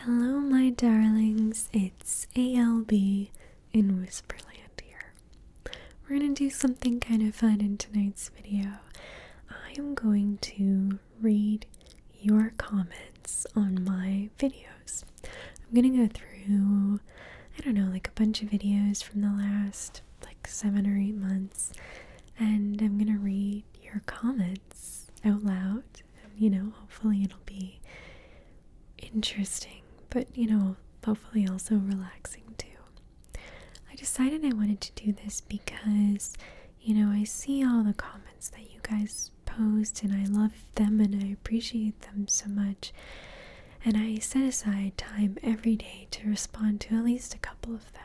Hello, my darlings. It's ALB in Whisperland here. We're going to do something kind of fun in tonight's video. I am going to read your comments on my videos. I'm going to go through, like a bunch of videos from the last 7 or 8 months, and I'm going to read your comments out loud. Hopefully it'll be interesting, but hopefully also relaxing too. I decided I wanted to do this because I see all the comments that you guys post and I love them and I appreciate them so much, and I set aside time every day to respond to at least a couple of them.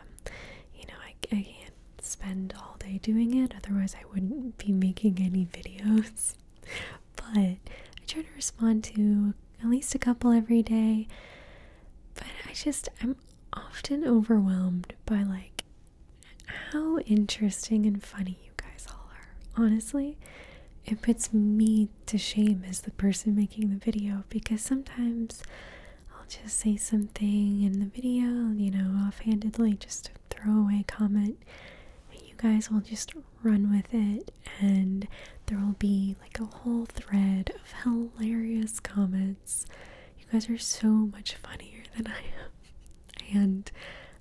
I can't spend all day doing it, otherwise I wouldn't be making any videos. But I try to respond to at least a couple every day. But I'm often overwhelmed by how interesting and funny you guys all are. Honestly, it puts me to shame as the person making the video, because sometimes I'll just say something in the video, offhandedly, just a throwaway comment, and you guys will just run with it, and there will be a whole thread of hilarious comments. You guys are so much funnier than I am, and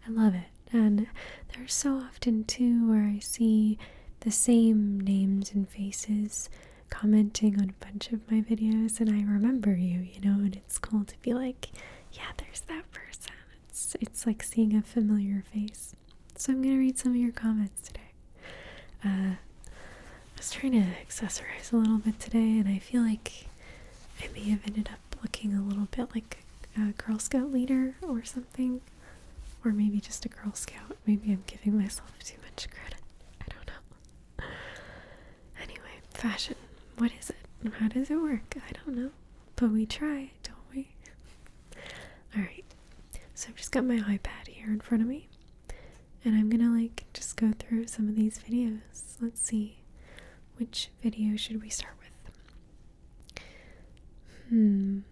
I love it. And there's so often too where I see the same names and faces commenting on a bunch of my videos, and I remember you, and it's cool to be like, yeah, there's that person. It's like seeing a familiar face. So I'm gonna read some of your comments today. I was trying to accessorize a little bit today, and I feel like I may have ended up looking a little bit like a Girl Scout leader or something, or maybe just a Girl Scout. Maybe I'm giving myself too much credit. I don't know. Anyway, fashion. What is it? How does it work? I don't know. But we try, don't we? Alright. So I've just got my iPad here in front of me, and I'm gonna just go through some of these videos. Let's see. Which video should we start with?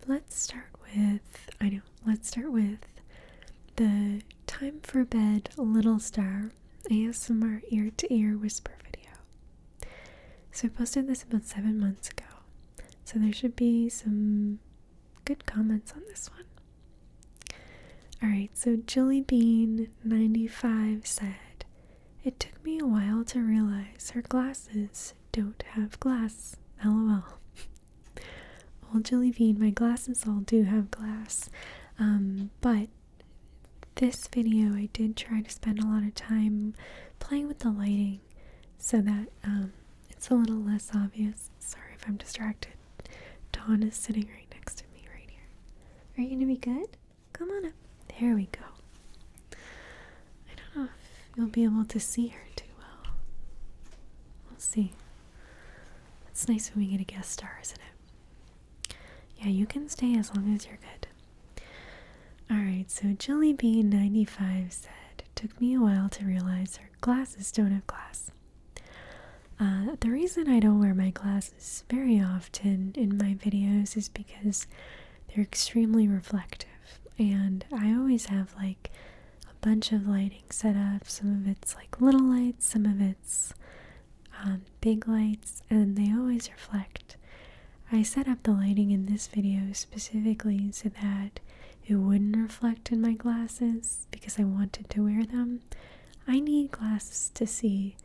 Let's start with the Time for Bed Little Star ASMR ear-to-ear whisper video. So I posted this about 7 months ago, so there should be some good comments on this one. Alright, so Jillybean95 said, "It took me a while to realize her glasses don't have glass. LOL." Well, Jillybean, my glasses all do have glass. But this video I did try to spend a lot of time playing with the lighting so that it's a little less obvious. Sorry if I'm distracted. Dawn is sitting right next to me right here. Are you gonna be good? Come on up. There we go. I don't know if you'll be able to see her too well. We'll see. It's nice when we get a guest star, isn't it? Yeah, you can stay as long as you're good. Alright, so Jillybean95 said, "Took me a while to realize her glasses don't have glass." The reason I don't wear my glasses very often in my videos is because they're extremely reflective, and I always have a bunch of lighting set up. Some of it's little lights, some of it's big lights, and they always reflect. I set up the lighting in this video specifically so that it wouldn't reflect in my glasses because I wanted to wear them. I need glasses to see,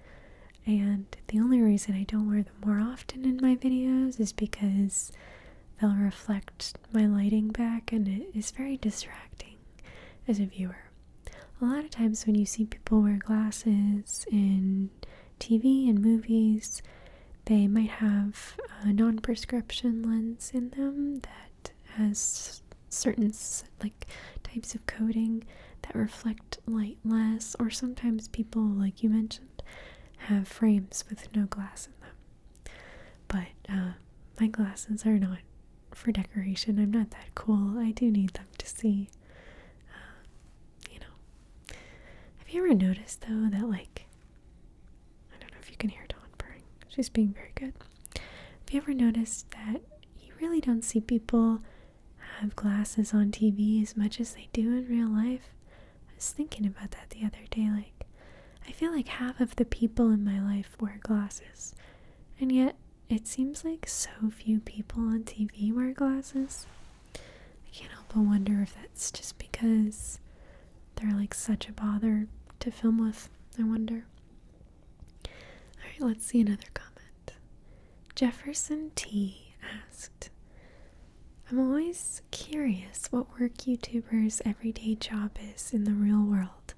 and the only reason I don't wear them more often in my videos is because they'll reflect my lighting back, and it is very distracting as a viewer. A lot of times when you see people wear glasses in TV and movies, they might have a non-prescription lens in them that has certain types of coating that reflect light less, or sometimes people, like you mentioned, have frames with no glass in them. But my glasses are not for decoration. I'm not that cool. I do need them to see. Have you ever noticed though that I don't know if you can hear Dawn purring. She's being very good. Have you ever noticed that you really don't see people have glasses on TV as much as they do in real life. I was thinking about that the other day. Like, I feel like half of the people in my life wear glasses, and yet it seems like so few people on TV wear glasses. I can't help but wonder if that's just because they're like such a bother to film with. I wonder. Alright, let's see another comment. Jefferson T asked, I'm always curious what work YouTubers' everyday job is in the real world.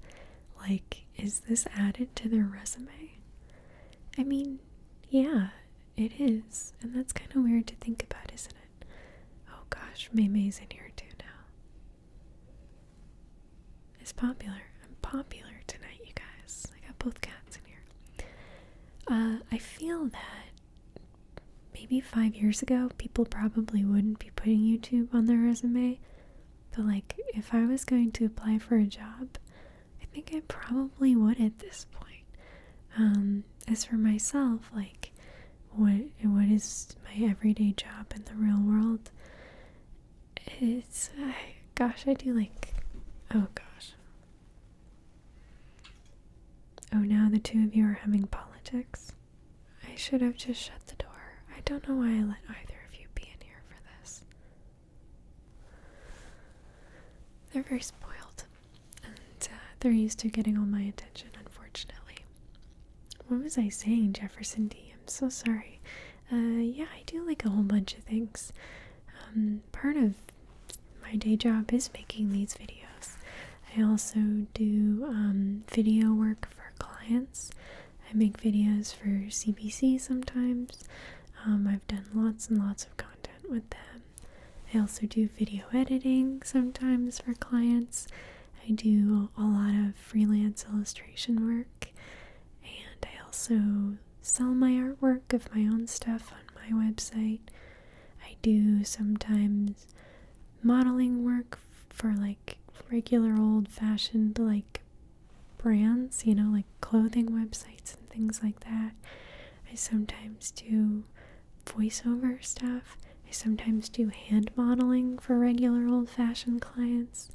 Like, is this added to their resume? I mean, yeah, it is. And that's kind of weird to think about, isn't it? Oh gosh, Maymay's in here too now. It's popular. I'm popular tonight, you guys. I got both cats in here. I feel that maybe 5 years ago, people probably wouldn't be putting YouTube on their resume. But like, if I was going to apply for a job, I think I probably would at this point. As for myself, like, what is my everyday job in the real world? It's, gosh, I do like, oh gosh. Oh, now the two of you are having politics. I should have just shut the door. I don't know why I let either of you be in here for this. They're very spoiled, and they're used to getting all my attention, unfortunately. What was I saying, Jefferson D? I'm so sorry. Yeah, I do like a whole bunch of things. Part of my day job is making these videos. I also do video work for clients. I make videos for CBC sometimes. I've done lots and lots of content with them. I also do video editing sometimes for clients. I do a lot of freelance illustration work, and I also sell my artwork of my own stuff on my website. I do sometimes modeling work for like regular old-fashioned like brands, you know, like clothing websites and things like that. I sometimes do voiceover stuff. I sometimes do hand modeling for regular old-fashioned clients.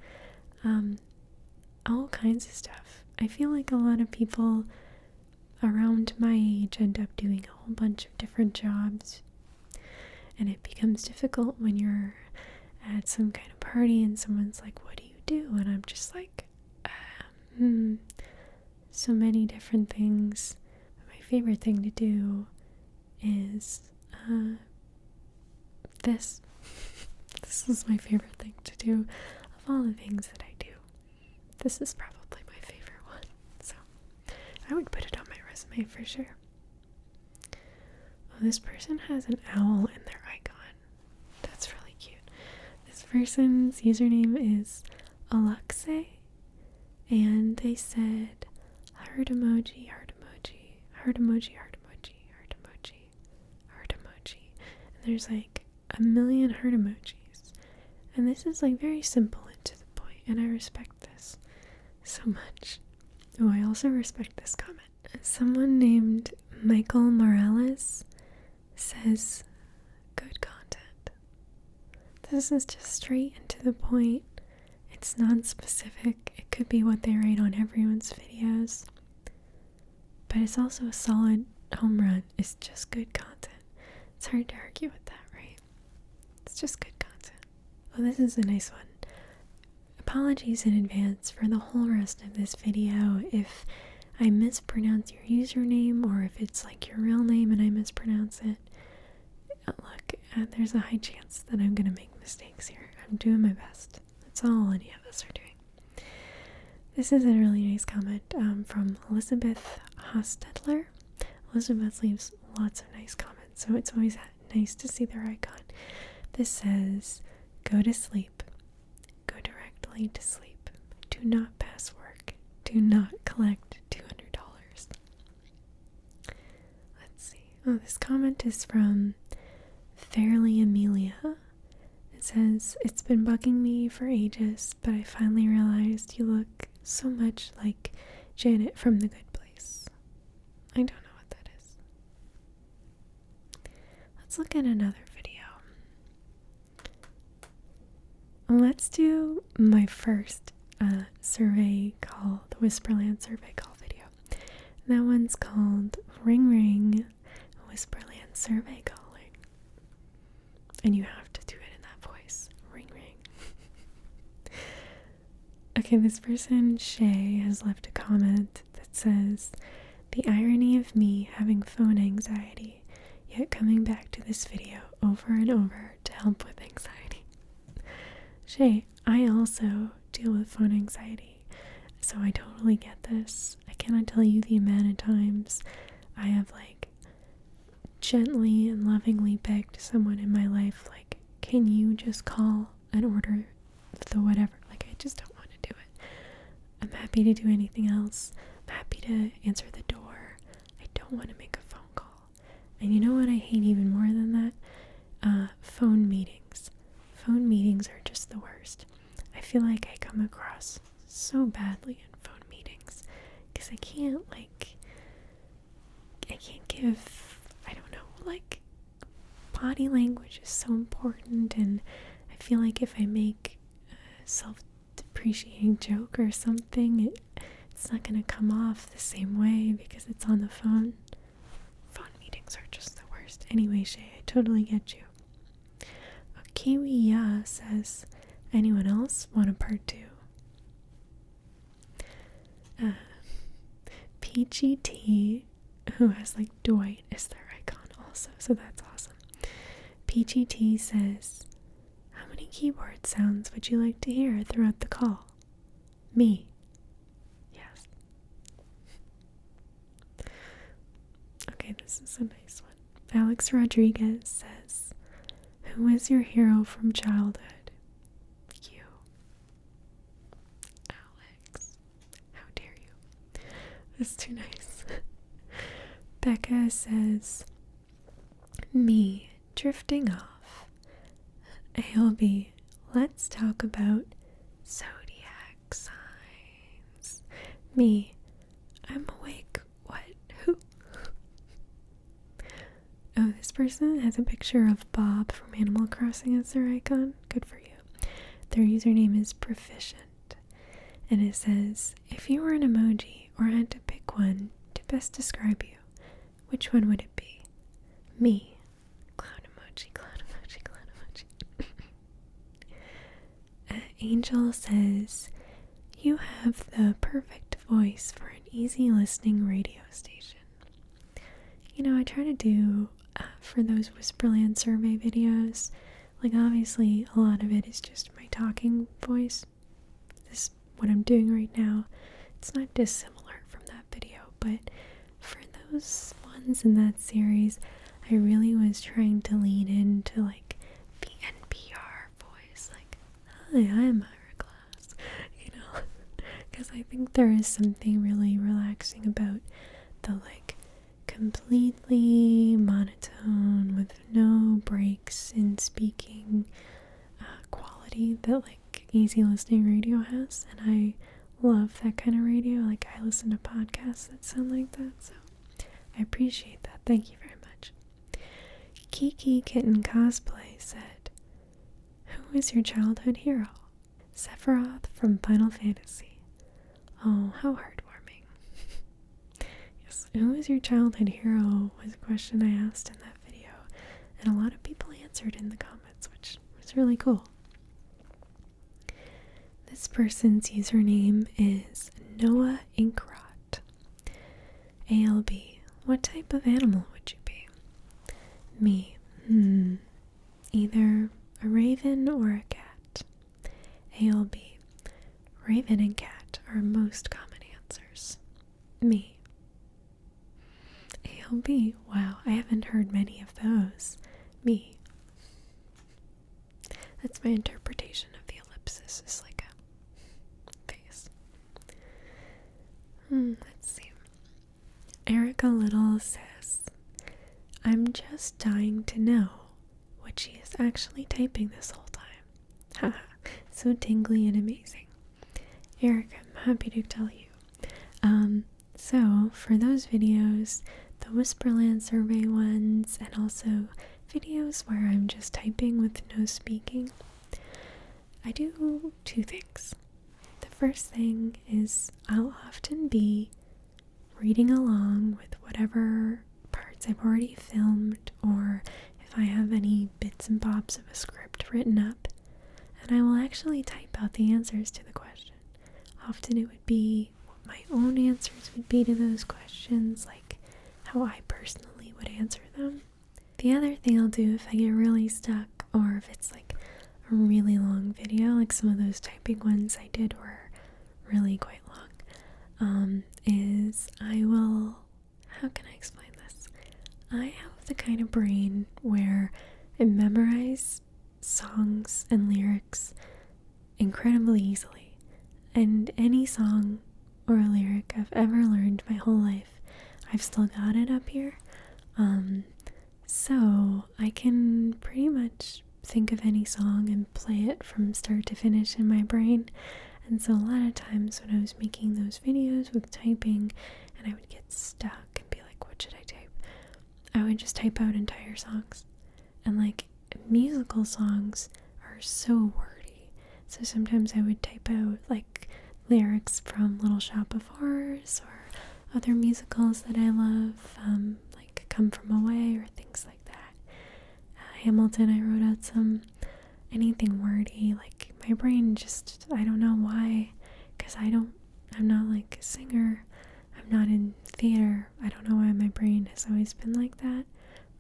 All kinds of stuff. I feel like a lot of people around my age end up doing a whole bunch of different jobs, and it becomes difficult when you're at some kind of party and someone's like, what do you do? And I'm just like, so many different things. My favorite thing to do is this. This is my favorite thing to do of all the things that I do. This is probably my favorite one, so I would put it on my resume for sure. Oh, this person has an owl in their icon. That's really cute. This person's username is Alexei, and they said heart emoji, heart emoji, heart emoji, heart emoji, heart emoji, heart emoji. And there's like a million heart emojis. And this is like very simple and to the point, and I respect this so much. Oh, I also respect this comment. Someone named Michael Morales says, good content. This is just straight and to the point. It's non-specific. It could be what they write on everyone's videos. But it's also a solid home run. It's just good content. It's hard to argue with that, right? It's just good content. Oh, this is a nice one. Apologies in advance for the whole rest of this video if I mispronounce your username, or if it's like your real name and I mispronounce it. Look, there's a high chance that I'm gonna make mistakes here. I'm doing my best. That's all any of us are doing. This is a really nice comment from Elizabeth Hostetler. Elizabeth leaves lots of nice comments, so it's always nice to see their icon. This says, go to sleep. Go directly to sleep. Do not pass work. Do not collect $200. Let's see. Oh, this comment is from Fairly Amelia. It says, it's been bugging me for ages, but I finally realized you look so much like Janet from The Good Place. I don't know what that is. Let's look at another video. let's do my first survey call, the Whisperland survey call video. That one's called Ring Ring Whisperland Survey Calling. And you have to do it in that voice. Ring ring. Okay, this person, Shay, has left a comment that says, the irony of me having phone anxiety, yet coming back to this video over and over to help with anxiety. Shay, I also deal with phone anxiety, so I totally get this. I cannot tell you the amount of times I have gently and lovingly begged someone in my life, can you just call and order the whatever? I just don't want to do it. I'm happy to do anything else. I'm happy to answer the door. I don't want to make a phone call. And you know what I hate even more than that? Phone meetings. Phone meetings are just the worst. I feel like I come across so badly in phone meetings because I can't give, I don't know, body language is so important, and I feel like if I make a self-depreciating joke or something, it's not going to come off the same way because it's on the phone. Phone meetings are just the worst. Anyway, Shay, I totally get you. Kiwi Ya says, anyone else want a part 2? Peachy T, who has Dwight as their icon also, so that's awesome. Peachy T says, how many keyboard sounds would you like to hear throughout the call? Me. Yes. Okay, this is a nice one. Alex Rodriguez says, who is your hero from childhood? You. Alex. How dare you? That's too nice. Becca says, me, drifting off. ALB, let's talk about zodiac signs. Me, I'm awake. What? Who? Oh, this person has a picture of Bob from Animal Crossing as their icon. Good for you. Their username is Proficient. And it says, if you were an emoji or had to pick one to best describe you, which one would it be? Me. Clown emoji, clown emoji, clown emoji. Angel says, you have the perfect voice for an easy listening radio station. You know, I try to do, for those Whisperland survey videos, obviously a lot of it is just my talking voice. This, what I'm doing right now, it's not dissimilar from that video, but for those ones in that series, I really was trying to lean into the NPR voice, hi, I'm Ira Glass, because I think there is something really relaxing about the completely monotone with no breaks in speaking quality that easy listening radio has, and I love that kind of radio. I listen to podcasts that sound like that, so I appreciate that. Thank you very much. Kiki Kitten Cosplay said, who is your childhood hero? Sephiroth from Final Fantasy. Oh, how heartwarming. Yes, who is your childhood hero was a question I asked in that video, and a lot of people answered in the comments, which was really cool. This person's username is Noah Inkrot. ALB, what type of animal would you be? Me, either a raven or a cat. ALB, raven and cat are most common answers. Me. ALB, wow, I haven't heard many of those. Me. That's my interpretation of the ellipsis, is a face. Let's see. Erica Little says, I'm just dying to know what she is actually typing this whole time. Haha, so tingly and amazing. Erica, I'm happy to tell you. So for those videos, the Whisperland survey ones, and also videos where I'm just typing with no speaking, I do two things. The first thing is I'll often be reading along with whatever parts I've already filmed, or if I have any bits and bobs of a script written up, and I will actually type out the answers to the question. Often it would be what my own answers would be to those questions, like how I personally would answer them. The other thing I'll do if I get really stuck, or if it's like a really long video, like some of those typing ones I did were really quite long, is I will, how can I explain this? I have the kind of brain where I memorize songs and lyrics incredibly easily, and any song or lyric I've ever learned my whole life, I've still got it up here. So I can pretty much think of any song and play it from start to finish in my brain. And so a lot of times when I was making those videos with typing and I would get stuck and be like, what should I type? I would just type out entire songs. And like musical songs are so wordy. So sometimes I would type out like lyrics from Little Shop of Horrors or other musicals that I love, like Come From Away or things like that. Hamilton, I wrote out anything wordy. Like my brain just, I don't know why, because I'm not like a singer, I'm not in theater. I don't know why my brain has always been like that,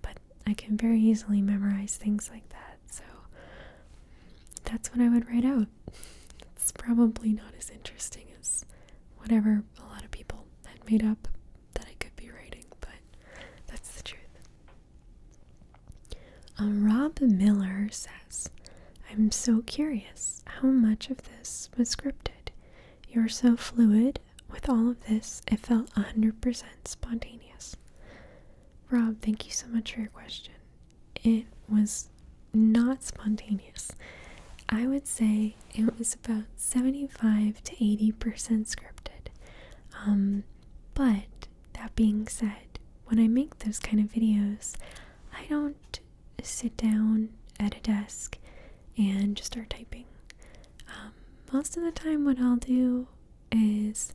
but I can very easily memorize things like that. So that's what I would write out. It's probably not as interesting as whatever a lot of people had made up that I could be writing, but that's the truth. Rob Miller says, I'm so curious how much of this was scripted. You're so fluid. With all of this, it felt 100% spontaneous. Rob, thank you so much for your question. It was not spontaneous. I would say it was about 75 to 80% scripted. But that being said, when I make those kind of videos, I don't sit down at a desk and just start typing. Most of the time what I'll do is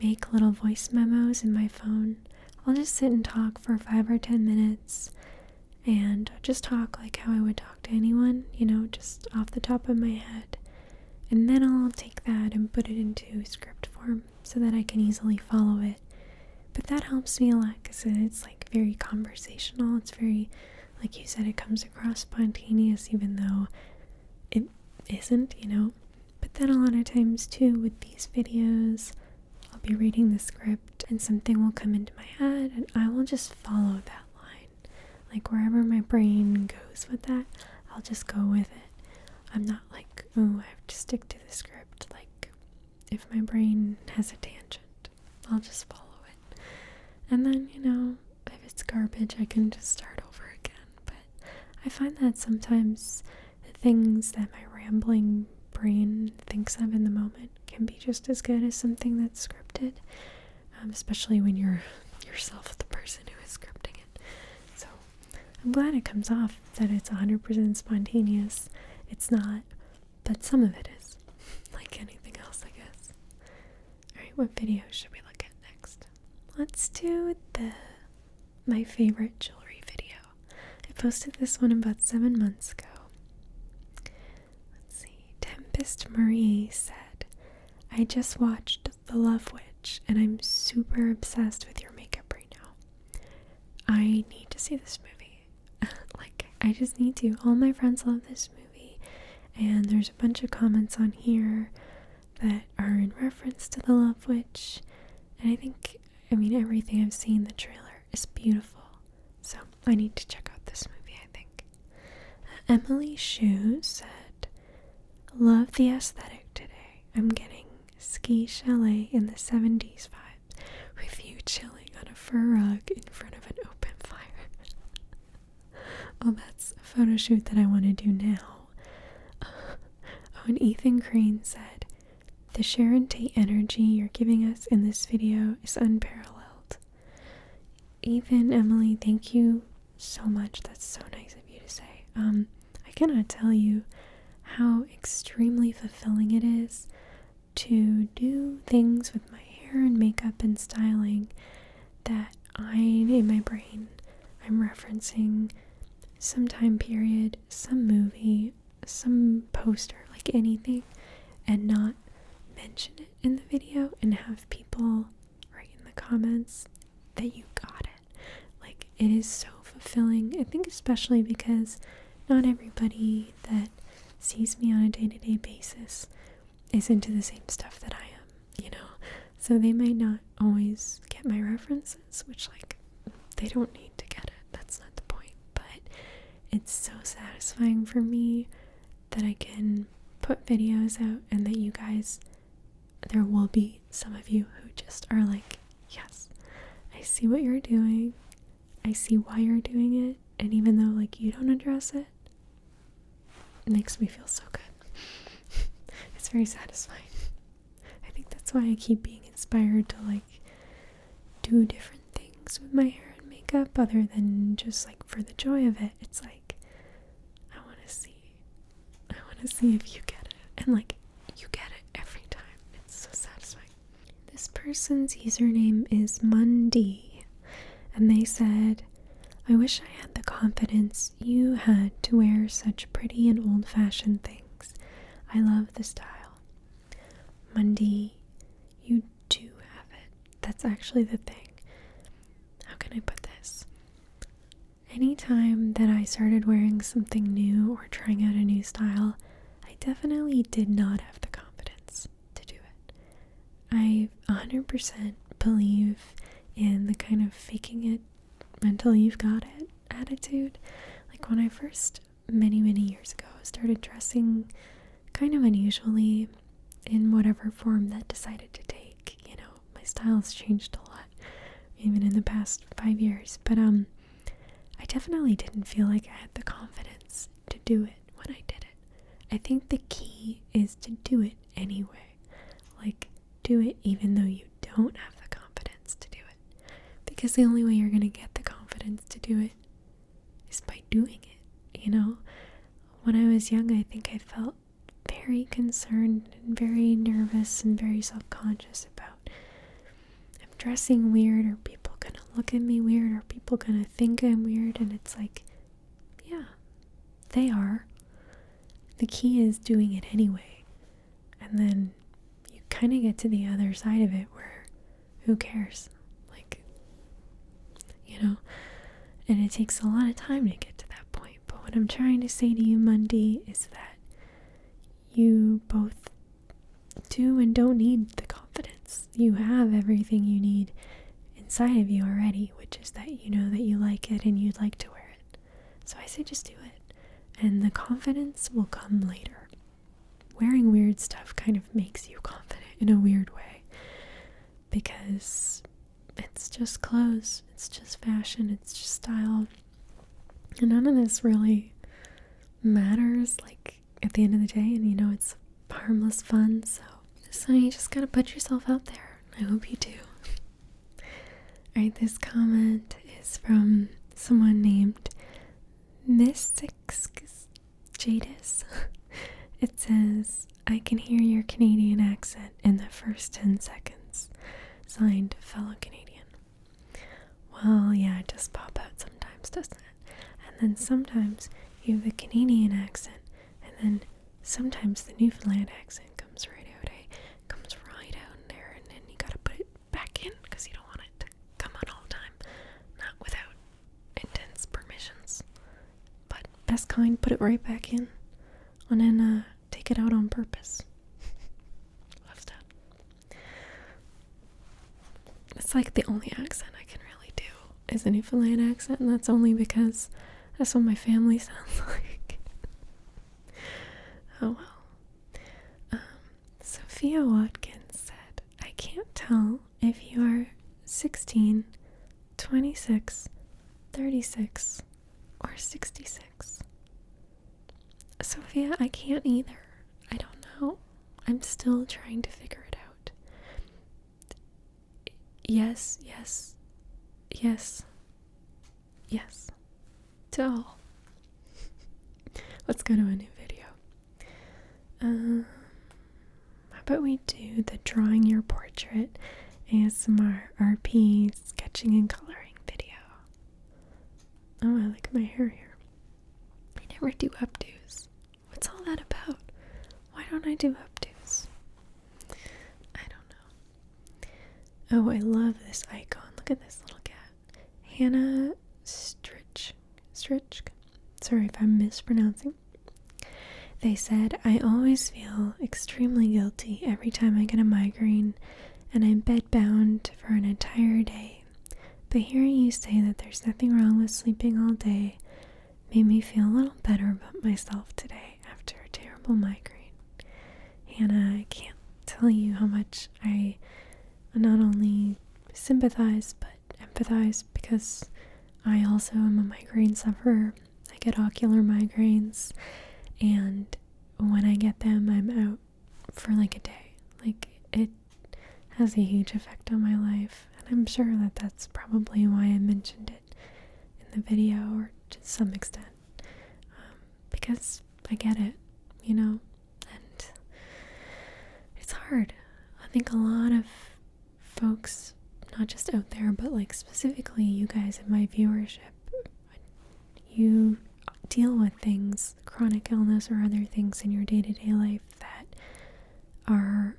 make little voice memos in my phone. I'll just sit and talk for 5 or 10 minutes and just talk like how I would talk to anyone, just off the top of my head. And then I'll take that and put it into script form so that I can easily follow it. But that helps me a lot because it's like very conversational. It's very, like you said, it comes across spontaneous even though it isn't, But then a lot of times too with these videos, I'll be reading the script and something will come into my head and I will just follow that line. Like wherever my brain goes with that, I'll just go with it. I'm not like, oh, I have to stick to the script. Like if my brain has a tangent, I'll just follow it. And then, if it's garbage, I can just start over again. But I find that sometimes the things that my rambling brain thinks of in the moment can be just as good as something that's scripted, especially when you're yourself the person who is scripting it. So I'm glad it comes off that it's 100% spontaneous. It's not, but some of it is, like anything else, I guess. Alright, what video should we look at next? Let's do my favorite jewelry video. I posted this one about 7 months ago. Let's see. Tempest Marie said, I just watched The Love Witch and I'm super obsessed with your makeup right now. I need to see this movie. I just need to. All my friends love this movie and there's a bunch of comments on here that are in reference to The Love Witch, and I think, everything I've seen, the trailer is beautiful, so I need to check out this movie, I think. Emily Shu said, love the aesthetic today. I'm getting ski chalet in the 70s vibes with you chilling on a fur rug in front of an open fire. Oh, that's a photo shoot that I want to do now. And Ethan Crane said, the Sharon Tate energy you're giving us in this video is unparalleled. Ethan, Emily, thank you so much. That's so nice of you to say. I cannot tell you how extremely fulfilling it is to do things with my hair and makeup and styling that in my brain, I'm referencing some time period, some movie, some poster, like anything, and not mention it in the video and have people write in the comments that you got it. Like, it is so fulfilling. I think especially because not everybody that sees me on a day-to-day basis is into the same stuff that I am, you know? So they might not always get my references, which, like, they don't need to get it. That's not the point. But it's so satisfying for me that I can put videos out and that you guys, there will be some of you who just are like, yes, I see what you're doing. I see why you're doing it. And even though, like, you don't address it, it makes me feel so good. It's very satisfying. I think that's why I keep being inspired to, like, do different things with my hair and makeup other than just, like, for the joy of it. It's like, I want to see if you get it. And, like, you get it every time. It's so satisfying. This person's username is Mundi, and they said, I wish I had the confidence you had to wear such pretty and old-fashioned things. I love the style. Mundi, you do have it. That's actually the thing. How can I put this? Anytime that I started wearing something new or trying out a new style, I definitely did not have the confidence to do it. I 100% believe in the kind of faking it until you've got it attitude. Like, when I first, many years ago, started dressing kind of unusually in whatever form that decided to take, you know, my style has changed a lot, even in the past 5 years, but I definitely didn't feel like I had the confidence to do it when I did it. I think the key is to do it anyway. Like, do it even though you don't have the confidence to do it. Because the only way you're going to get the confidence to do it is by doing it, you know? When I was young, I think I felt very concerned and very nervous and very self-conscious about, I'm dressing weird, or people gonna look at me weird, or people gonna think I'm weird, and it's like, yeah, they are. The key is doing it anyway, and then you kind of get to the other side of it where, who cares? Like, you know, and it takes a lot of time to get to that point, but what I'm trying to say to you, Mundi, is that you both do and don't need the confidence. You have everything you need inside of you already, which is that you know that you like it and you'd like to wear it. So I say just do it, and the confidence will come later. Wearing weird stuff kind of makes you confident in a weird way, because it's just clothes, it's just fashion, it's just style, and none of this really matters, like, at the end of the day, and you know, it's harmless fun, so you just gotta put yourself out there. I hope you do. Alright, this comment is from someone named Mystics Jadis. It says, I can hear your Canadian accent in the first 10 seconds. Signed, fellow Canadian. Well, yeah, it does pop out sometimes, doesn't it? And then sometimes you have a Canadian accent, and then sometimes the Newfoundland accent comes right out, comes right out in there, and then you gotta put it back in, because you don't want it to come out all the time. Not without intense permissions. But best kind, put it right back in, and then take it out on purpose. Love that. It's like the only accent I can really do is a Newfoundland accent, and that's only because that's what my family sounds like. Oh well. Sophia Watkins said, I can't tell if you are 16, 26, 36, or 66. Sophia, I can't either. I don't know. I'm still trying to figure it out. Yes, yes, yes, yes to all. Let's go to a new video. How about we do the drawing your portrait ASMR RP sketching and coloring video? Oh, I like my hair here. I never do updos. What's all that about? Why don't I do updos? I don't know. Oh, I love this icon. Look at this little cat. Hannah Stritch. Sorry if I'm mispronouncing. They said, I always feel extremely guilty every time I get a migraine and I'm bedbound for an entire day. But hearing you say that there's nothing wrong with sleeping all day made me feel a little better about myself today after a terrible migraine. Hannah, I can't tell you how much I not only sympathize but empathize, because I also am a migraine sufferer. I get ocular migraines, and when I get them, I'm out for like a day. Like, it has a huge effect on my life, and I'm sure that that's probably why I mentioned it in the video, or to some extent, because I get it, and it's hard. I think a lot of folks, not just out there, but like specifically you guys in my viewership, you deal with things, chronic illness or other things in your day-to-day life that are,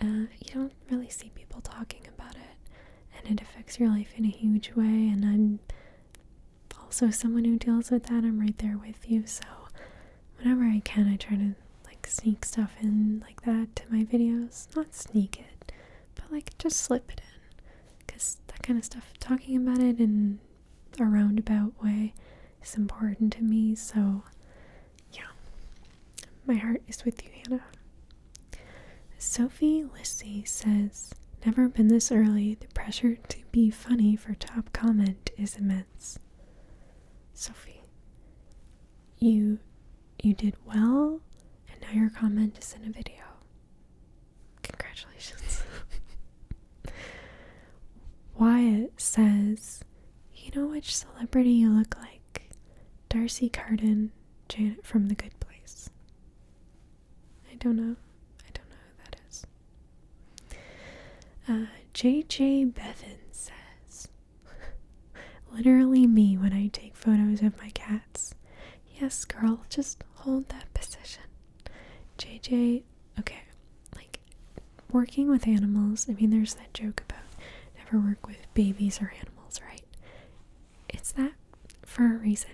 you don't really see people talking about it, and it affects your life in a huge way. And I'm also someone who deals with that. I'm right there with you, so whenever I can, I try to like sneak stuff in like that to my videos. Not sneak it, but like just slip it in, because that kind of stuff, talking about it in a roundabout way, is important to me. So yeah, my heart is with you, Hannah. Sophie Lissy says, never been this early. The pressure to be funny for top comment is immense. Sophie, you did well, and now your comment is in a video. Congratulations. Wyatt says, you know which celebrity you look like? Darcy Carden, Janet from The Good Place. I don't know who that is. JJ Bethan says, literally me when I take photos of my cats. Yes, girl, just hold that position. JJ, okay, like, working with animals, I mean, there's that joke about never work with babies or animals, right? It's that for a reason.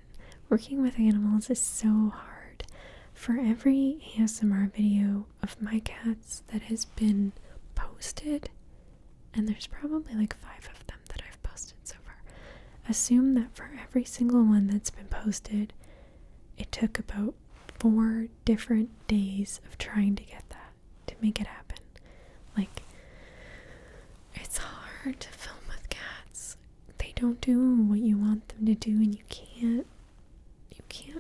Working with animals is so hard. For every ASMR video of my cats that has been posted, and there's probably like 5 of them that I've posted so far, assume that for every single one that's been posted, it took about 4 different days of trying to get that, to make it happen. Like, it's hard to film with cats. They don't do what you want them to do, and you can't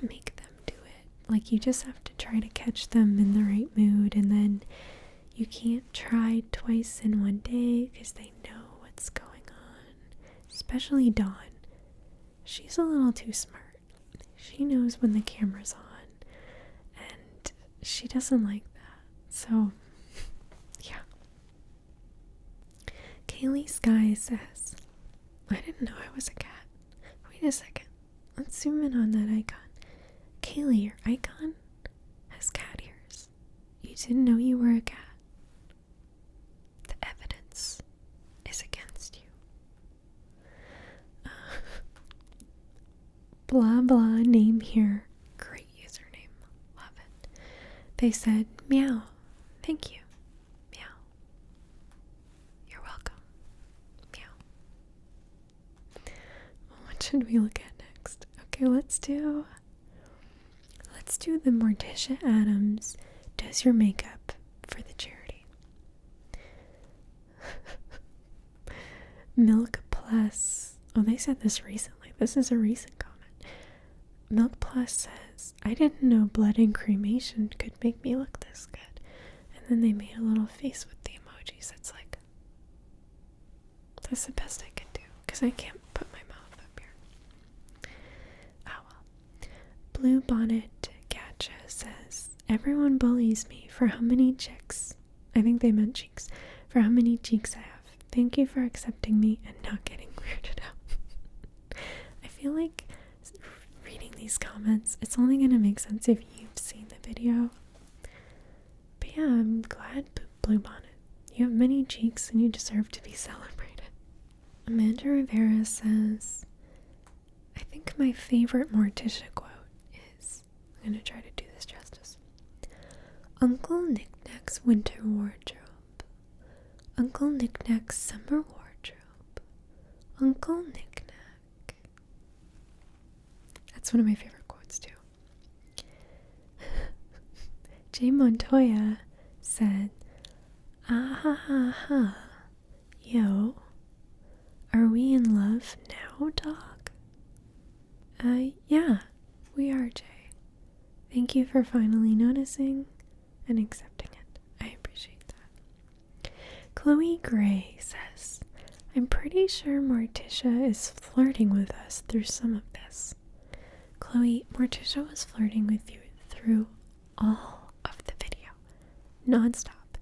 make them do it. Like, you just have to try to catch them in the right mood, and then you can't try twice in one day because they know what's going on. Especially Dawn. She's a little too smart. She knows when the camera's on, and she doesn't like that. So, yeah. Kaylee Sky says, I didn't know I was a cat. Wait a second. Let's zoom in on that icon. Kaylee, your icon has cat ears. You didn't know you were a cat. The evidence is against you. Blah blah name here. Great username. Love it. They said, meow. Thank you. Meow. You're welcome. Meow. What should we look at next? Okay, let's do the Morticia Adams does your makeup for the charity. Milk Plus. Oh, they said this recently. This is a recent comment. Milk Plus says, I didn't know blood and cremation could make me look this good. And then they made a little face with the emojis. It's like, that's the best I can do, because I can't put my mouth up here. Oh well. Blue Bonnet Gacha says, everyone bullies me for how many chicks, I think they meant cheeks, for how many cheeks I have. Thank you for accepting me and not getting weirded out. I feel like reading these comments, it's only gonna make sense if you've seen the video. But yeah, I'm glad, Blue Bonnet. You have many cheeks and you deserve to be celebrated. Amanda Rivera says, I think my favorite Morticia quote is, I'm gonna try to do this justice. Uncle Knick-Knack's winter wardrobe. Uncle Knick-Knack's summer wardrobe. Uncle Knick-Knack. That's one of my favorite quotes too. Jay Montoya said, ah ha ha ha. Yo, are we in love now, dog? Yeah, we are, Jay. Thank you for finally noticing and accepting it. I appreciate that. Chloe Gray says, I'm pretty sure Morticia is flirting with us through some of this. Chloe, Morticia was flirting with you through all of the video, non-stop.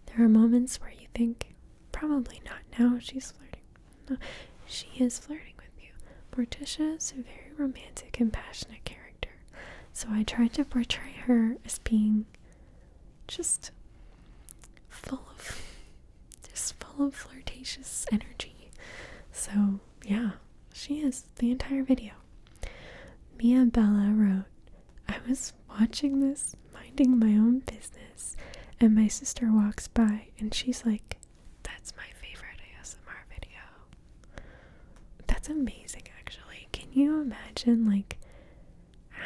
There are moments where you think, probably not now she's flirting. No, she is flirting with you. Morticia is a very romantic and passionate character, so I tried to portray her as being just full of flirtatious energy. So yeah, she is the entire video. Mia Bella wrote, I was watching this, minding my own business, and my sister walks by and she's like, that's my favorite ASMR video. That's amazing, actually. Can you imagine, like,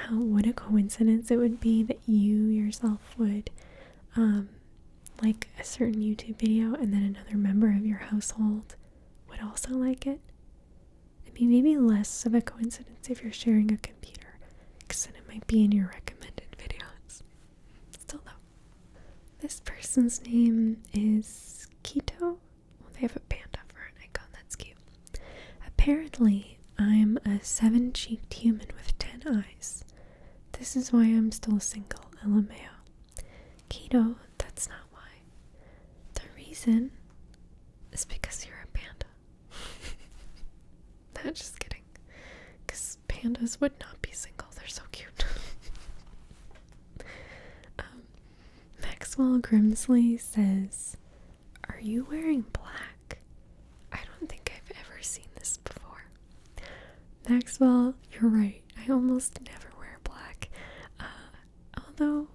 what a coincidence it would be that you yourself would like a certain YouTube video and then another member of your household would also like it? I mean, maybe less of a coincidence if you're sharing a computer, because then it might be in your recommended videos. Still though. This person's name is Keto. Well, they have a panda for an icon. That's cute. Apparently, I'm a 7-cheeked human with 10 eyes. This is why I'm still single, LMAO. Keto, that's not why. The reason is because you're a panda. Not just kidding. Because pandas would not be single. They're so cute. Maxwell Grimsley says, are you wearing black? I don't think I've ever seen this before. Maxwell, you're right. I almost never wear black. Although,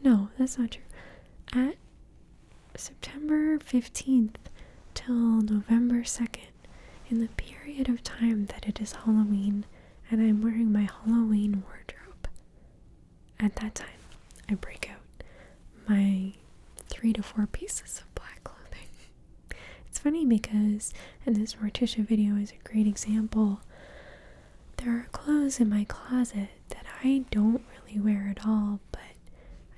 no, that's not true. At September 15th till November 2nd, in the period of time that it is Halloween and I'm wearing my Halloween wardrobe, at that time I break out my 3 to 4 pieces of black clothing. It's funny because, and this Morticia video is a great example, there are clothes in my closet that I don't really wear at all, but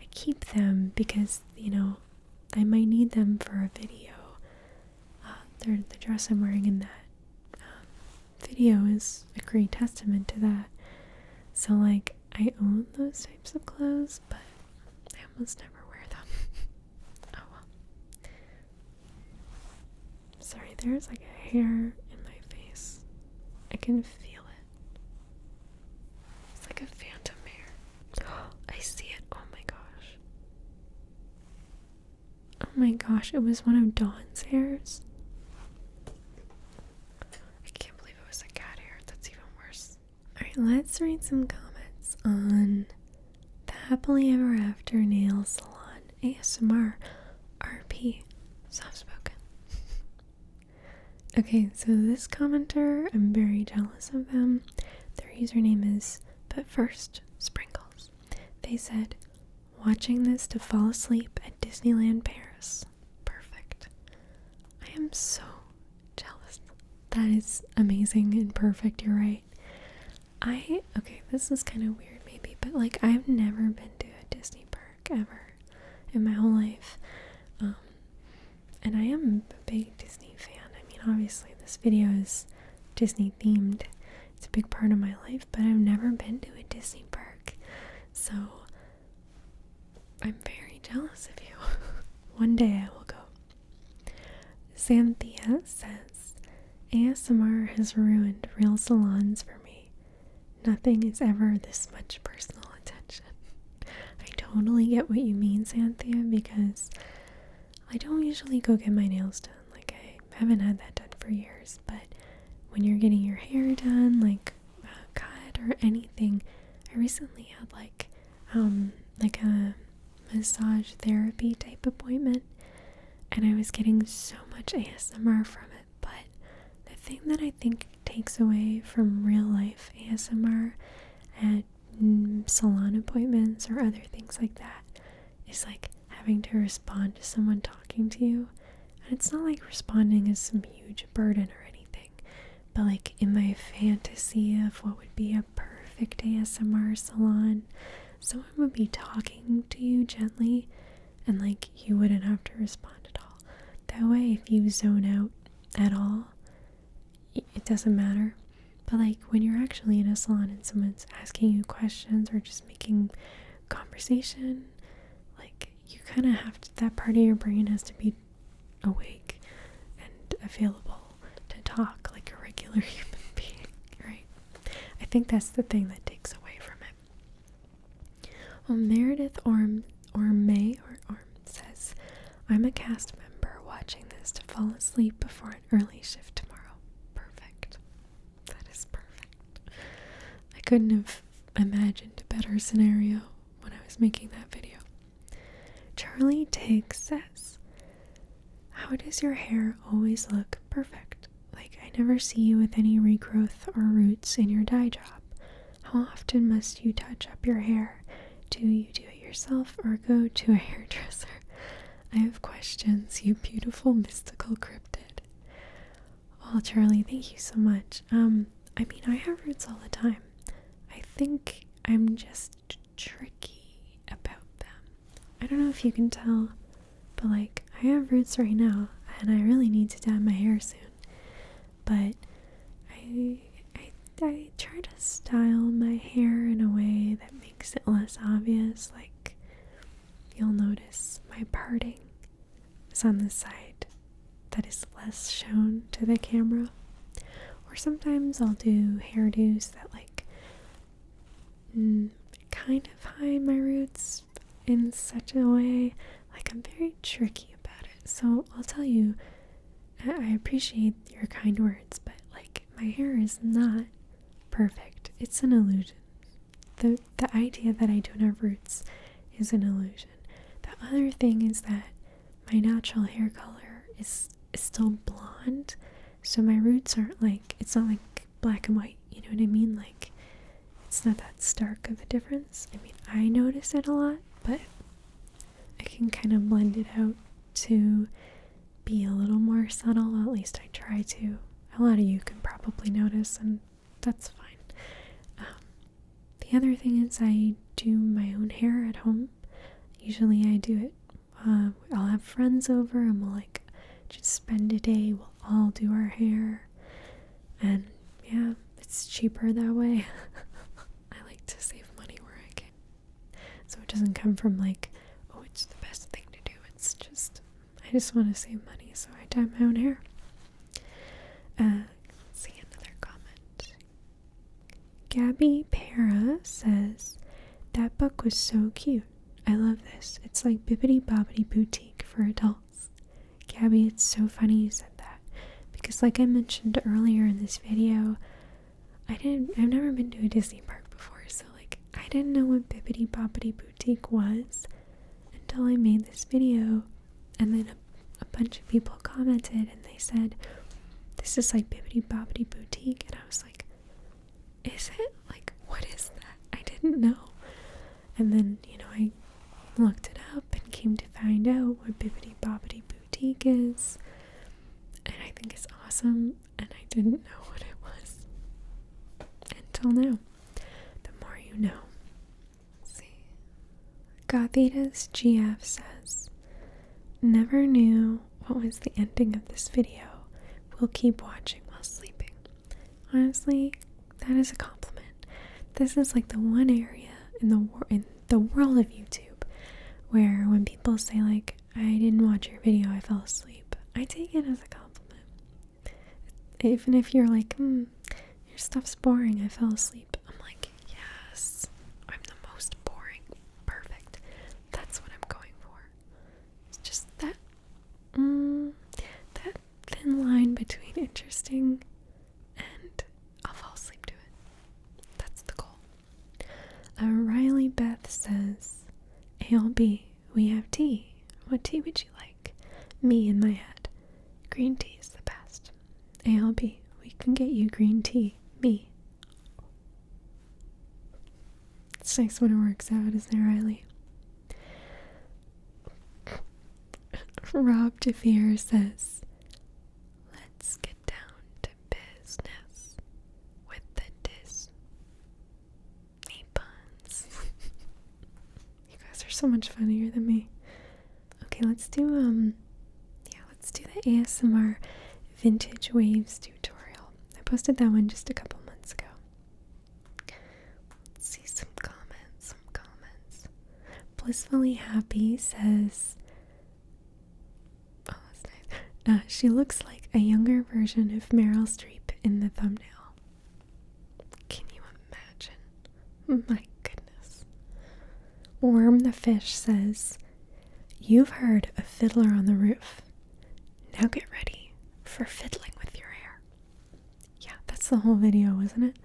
I keep them because, you know, I might need them for a video. The dress I'm wearing in that video is a great testament to that. So, like, I own those types of clothes, but I almost never wear them. Oh well. Sorry, there's like a hair in my face. I can feel it. It's like a phantom hair. I see it. Oh my gosh. Oh my gosh, it was one of Dawn's hairs. I can't believe it was a cat hair. That's even worse. Alright, let's read some comments on the Happily Ever After Nail Salon ASMR RP Soft Spoken. Okay, so this commenter, I'm very jealous of them. Their username is But First Sprinkles. They said, watching this to fall asleep at Disneyland Paris. Perfect. I am so jealous. That is amazing and perfect, you're right. Okay, this is kind of weird maybe, but like I've never been to a Disney park ever in my whole life. And I am a big Disney fan. I mean, obviously this video is Disney themed. It's a big part of my life, but I've never been to a Disney park. So I'm very jealous of you. One day I will go. Xanthia says, ASMR has ruined real salons for me. Nothing is ever this much personal attention. I totally get what you mean, Xanthia, because I don't usually go get my nails done. Like, I haven't had that done for years, but when you're getting your hair done, like a cut or anything, I recently had like a massage therapy type appointment, and I was getting so much ASMR from it. But the thing that I think takes away from real life ASMR at salon appointments or other things like that is like having to respond to someone talking to you. And it's not like responding is some huge burden or anything, but like in my fantasy of what would be a perfect ASMR salon, someone would be talking to you gently and like you wouldn't have to respond at all. That way, if you zone out at all, it doesn't matter. But like when you're actually in a salon and someone's asking you questions or just making conversation, like you kind of have to, that part of your brain has to be awake and available to talk like a regular human being, right? I think that's the thing that takes away from it. Well, Meredith Orm says, I'm a cast member watching this to fall asleep before an early shift tomorrow. Perfect. That is perfect. I couldn't have imagined a better scenario when I was making that video. Charlie Tigg says, how does your hair always look perfect? Like, I never see you with any regrowth or roots in your dye job. How often must you touch up your hair? Do you do it yourself or go to a hairdresser? I have questions, you beautiful mystical cryptid. Well, Charlie, thank you so much. I mean, I have roots all the time. I think I'm just tricky about them. I don't know if you can tell, but like, I have roots right now, and I really need to dye my hair soon. But I try to style my hair in a way that makes it less obvious. Like, you'll notice my parting is on the side that is less shown to the camera. Or sometimes I'll do hairdos that like kind of hide my roots in such a way. Like, I'm very tricky about it. So I'll tell you, I appreciate your kind words, but like, my hair is not perfect. It's an illusion. The idea that I don't have roots is an illusion. The other thing is that my natural hair color is still blonde, so my roots aren't like, it's not like black and white, you know what I mean? Like, it's not that stark of a difference. I mean, I notice it a lot, but I can kind of blend it out to be a little more subtle. At least I try to. A lot of you can probably notice, and that's fine. The other thing is I do my own hair at home. Usually I do it, I'll have friends over and we'll like just spend a day, we'll all do our hair, and yeah, it's cheaper that way. I like to save money where I can, so it doesn't come from like, oh, it's the best thing to do. It's just, I just want to save money, so I dye my own hair. Let's see another comment. Gabby Para says, that book was so cute. I love this. It's like Bibbidi Bobbidi Boutique for adults. Gabby, it's so funny you said that, because like I mentioned earlier in this video, I've never been to a Disney park before, so like I didn't know what Bibbidi Bobbidi Boutique was until I made this video, and then a bunch of people commented and they said, this is like Bibbidi Bobbidi Boutique, and I was like, is it? Like, what is that? I didn't know. And then, you know, I looked it up and came to find out what Bibbidi Bobbidi Boutique is, and I think it's awesome, and I didn't know what it was until now. The more you know. Let's see. Gothita's GF says, never knew what was the ending of this video. We'll keep watching while sleeping. Honestly, that is a compliment. This is like the one area in the world of YouTube where when people say like, I didn't watch your video, I fell asleep, I take it as a compliment. Even if you're like, your stuff's boring, I fell asleep, I'm like, yes, I'm the most boring. Perfect. That's what I'm going for. It's just that that thin line between interesting and I'll fall asleep to it. That's the goal. Riley Beth says, ALB, we have tea. What tea would you like? Me in my head. Green tea is the best. ALB, we can get you green tea. Me. It's nice when it works out, isn't it, Riley? Rob DeFeer says, let's get down to business with the Disney puns. You guys are so much funnier than me. Okay, let's do the ASMR Vintage Waves tutorial. I posted that one just a couple months ago. Let's see some comments. Blissfully Happy says, oh, that's nice. She looks like a younger version of Meryl Streep in the thumbnail. Can you imagine? My goodness. Worm the Fish says, you've heard of Fiddler on the Roof. Now get ready for fiddling with your hair. Yeah, that's the whole video, isn't it?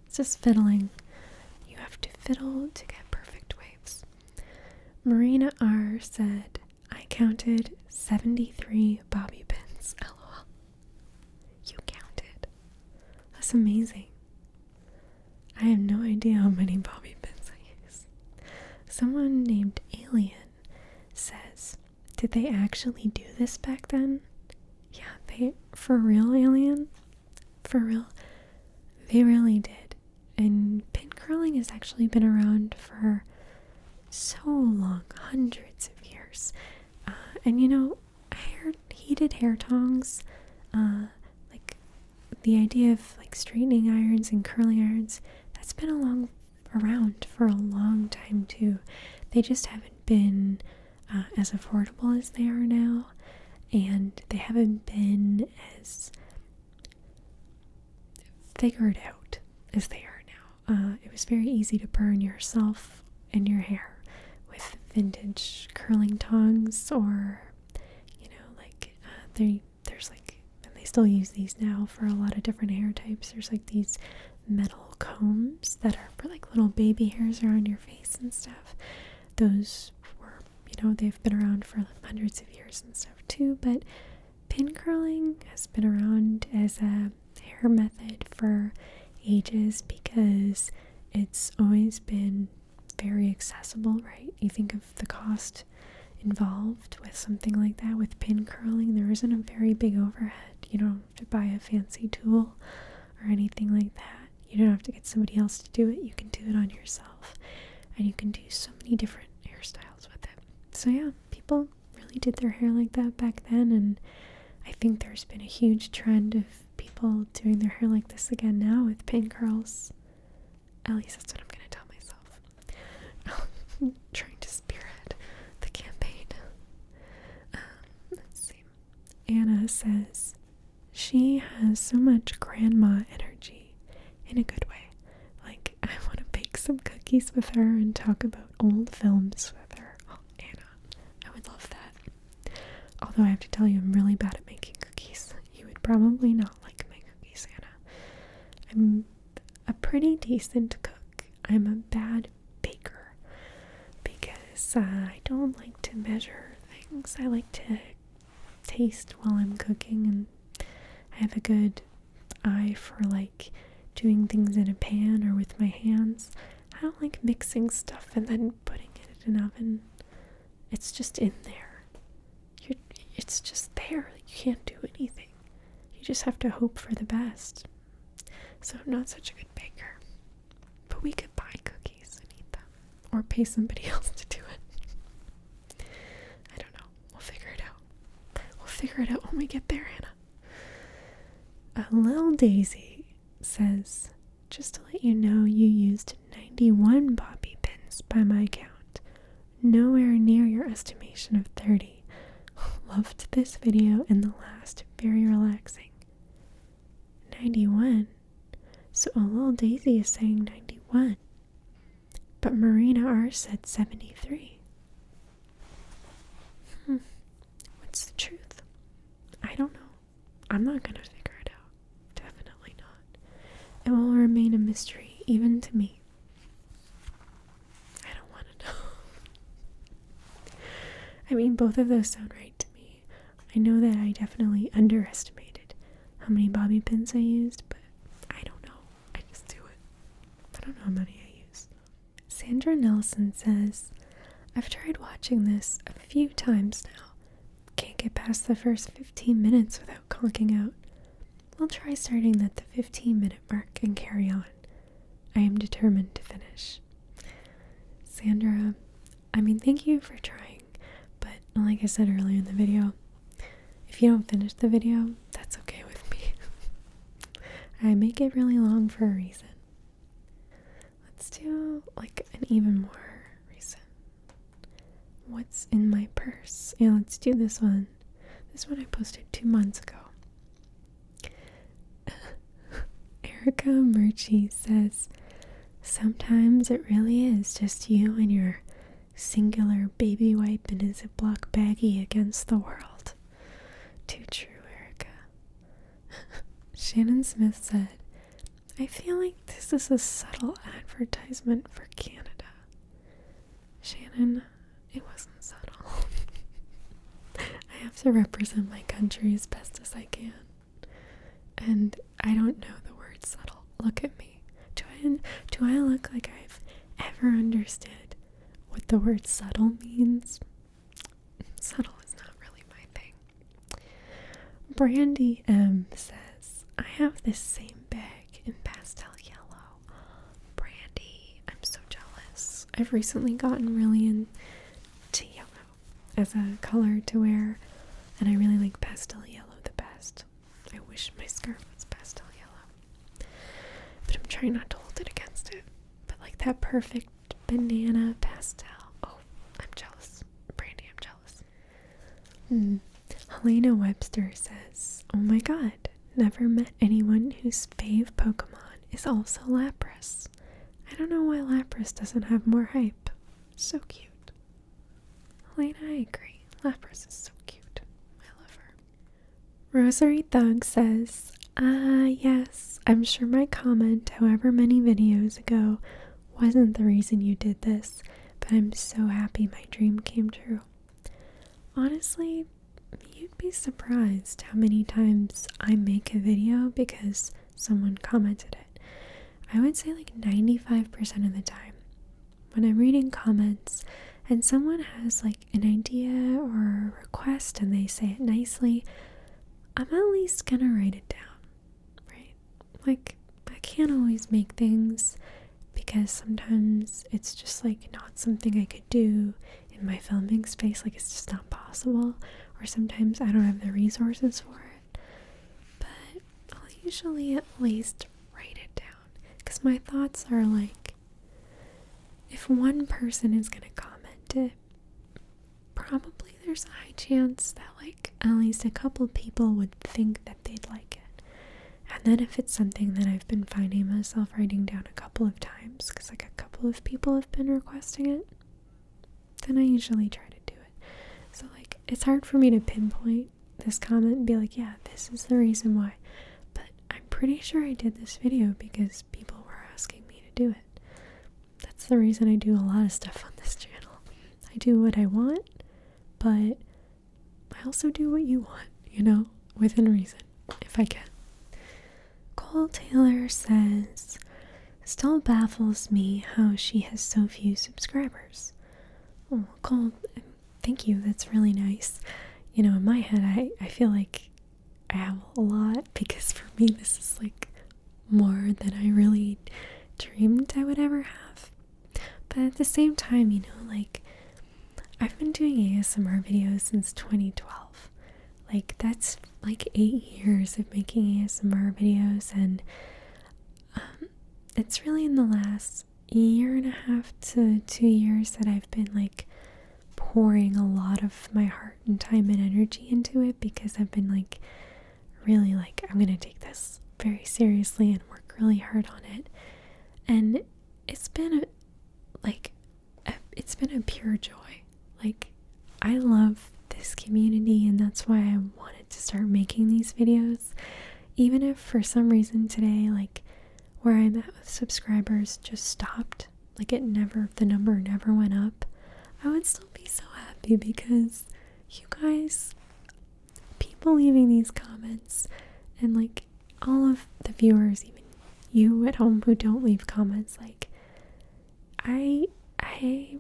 It's just fiddling. You have to fiddle to get perfect waves. Marina R said, I counted 73 bobby pins. LOL. You counted. That's amazing. I have no idea how many bobby pins I use. Someone named Alien says, did they actually do this back then? Yeah, for real, Alien? For real? They really did. And pin curling has actually been around for so long, hundreds of years. And you know, heated hair tongs, like the idea of like straightening irons and curling irons, that's been around for a long time too. They just haven't been as affordable as they are now, and they haven't been as figured out as they are now. It was very easy to burn yourself and your hair with vintage curling tongs, or there's like, and they still use these now for a lot of different hair types. There's like these metal combs that are for like little baby hairs around your face and stuff. Those were, they've been around for hundreds of years and stuff too, but pin curling has been around as a hair method for ages because it's always been very accessible, right? You think of the cost involved with something like that. With pin curling, there isn't a very big overhead. You don't have to buy a fancy tool or anything like that. You don't have to get somebody else to do it. You can do it on yourself, and you can do so many different hairstyles with it. So yeah, people really did their hair like that back then, and I think there's been a huge trend of people doing their hair like this again now with pin curls. At least that's what I'm gonna tell myself. I'm trying to spearhead the campaign. Let's see. Anna says, she has so much grandma energy in a good way. Like, I want to bake some cookies with her and talk about old films with her. Oh, Anna, I would love that. Although I have to tell you, I'm really bad at making cookies. You would probably not like my cookies, Anna. I'm a pretty decent cook. I'm a bad baker because I don't like to measure things. I like to taste while I'm cooking, and I have a good eye for like doing things in a pan or with my hands. I don't like mixing stuff and then putting it in an oven. It's just in there. It's just there. You can't do anything. You just have to hope for the best. So I'm not such a good baker. But we could buy cookies and eat them. Or pay somebody else to do it. I don't know. We'll figure it out. We'll figure it out when we get there, Hannah. Lil Daisy says, just to let you know, you used 91 bobby pins by my count. nowhere near your estimation of 30. Loved this video and the last, very relaxing. 91. So a little Daisy is saying 91. But Marina R said 73. What's the truth? I don't know. I'm not gonna figure it out. Definitely not. It will remain a mystery, even to me. I don't want to know. I mean, both of those sound right to me. I know that I definitely underestimated how many bobby pins I used, but I don't know. I just do it. I don't know how many I use. Sandra Nelson says, I've tried watching this a few times now. Can't get past the first 15 minutes without conking out. We'll try starting at the 15-minute mark and carry on. I am determined to finish. Sandra, I mean, thank you for trying, but like I said earlier in the video, if you don't finish the video, that's okay with me. I make it really long for a reason. Let's do like an even more reason. What's in my purse? Yeah, let's do this one. This one I posted 2 months ago. Erica Murchie says, sometimes it really is just you and your singular baby wipe in a ziplock baggie against the world. Too true, Erica. Shannon Smith said, I feel like this is a subtle advertisement for Canada. Shannon, it wasn't subtle. I have to represent my country as best as I can. And I don't know the word subtle. Look at me. Do I look like I've ever understood what the word subtle means? Subtle is not really my thing. Brandy M says, I have this same bag in pastel yellow. Brandy, I'm so jealous. I've recently gotten really into yellow as a color to wear, and I really like pastel yellow the best. I wish my skirt was pastel yellow, but I'm trying not to hold it against it. But like that perfect banana pastel. Oh, I'm jealous. Brandy, I'm jealous. Elena Webster says, oh my god, never met anyone whose fave Pokemon is also Lapras. I don't know why Lapras doesn't have more hype. So cute. Elena, I agree. Lapras is so cute. I love her. Rosary Thug says, yes, I'm sure my comment however many videos ago wasn't the reason you did this, but I'm so happy my dream came true. Honestly, you'd be surprised how many times I make a video because someone commented it. I would say like 95% of the time when I'm reading comments and someone has like an idea or a request and they say it nicely, I'm at least gonna write it down, right? Like, I can't always make things because sometimes it's just like not something I could do in my filming space, like it's just not possible, or sometimes I don't have the resources for it. But I'll usually at least write it down because my thoughts are like, if one person is gonna comment it, probably there's a high chance that like at least a couple people would think that they'd like it. And then if it's something that I've been finding myself writing down a couple of times because like a couple of people have been requesting it, then I usually try to do it. So like it's hard for me to pinpoint this comment and be like, yeah, this is the reason why, but I'm pretty sure I did this video because people were asking me to do it. That's the reason I do a lot of stuff on this channel. I do what I want, but I also do what you want, you know, within reason, if I can. Cole Taylor says, still baffles me how she has so few subscribers. Oh, Cole, thank you, that's really nice. You know, in my head, I feel like I have a lot because for me this is like more than I really dreamed I would ever have. But at the same time, you know, like, I've been doing ASMR videos since 2012. Like, that's like 8 years of making ASMR videos, and it's really in the last 1.5 to 2 years that I've been like pouring a lot of my heart and time and energy into it because I've been like really like, I'm gonna take this very seriously and work really hard on it. And it's been it's been a pure joy. Like, I love this community, and that's why I wanted to start making these videos. Even if for some reason today, like where I'm at with subscribers just stopped, like the number never went up, I would still be so happy because you guys, people leaving these comments, and like all of the viewers, even you at home who don't leave comments, like I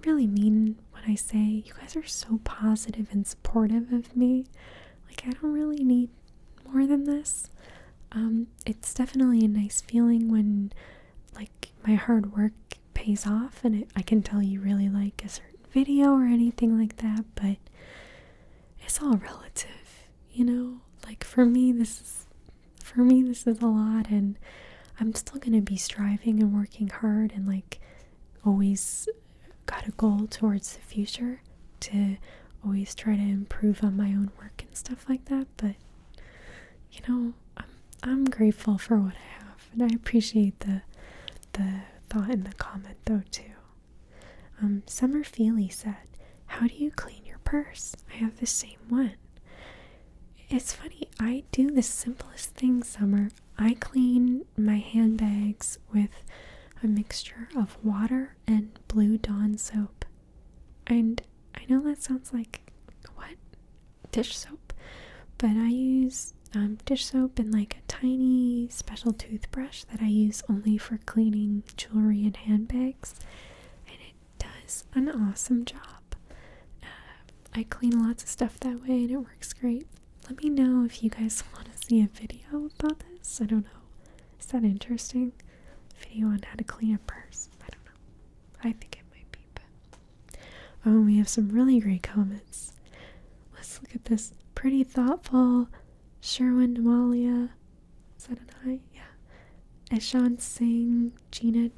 really mean when I say you guys are so positive and supportive of me. Like, I don't really need more than this. It's definitely a nice feeling when like my hard work pays off and I can tell you really like a certain video or anything like that, but it's all relative, you know? Like, for me this is a lot, and I'm still gonna be striving and working hard and like always got a goal towards the future to always try to improve on my own work and stuff like that. But you know, I'm grateful for what I have, and I appreciate the thought in the comment though too. Summer Feely said, how do you clean your purse? I have the same one. It's funny, I do the simplest thing, Summer. I clean my handbags with a mixture of water and Blue Dawn soap. And I know that sounds like, what? Dish soap? But I use dish soap and like a tiny special toothbrush that I use only for cleaning jewelry and handbags. And it does an awesome job. I clean lots of stuff that way and it works great. Let me know if you guys want to see a video about this. I don't know. Is that interesting? Video on how to clean a purse. I don't know. I think it might be, but oh, we have some really great comments. Let's look at this. Pretty thoughtful. Sherwin Demalia. Is that an I? Yeah. Eshan Singh, Gina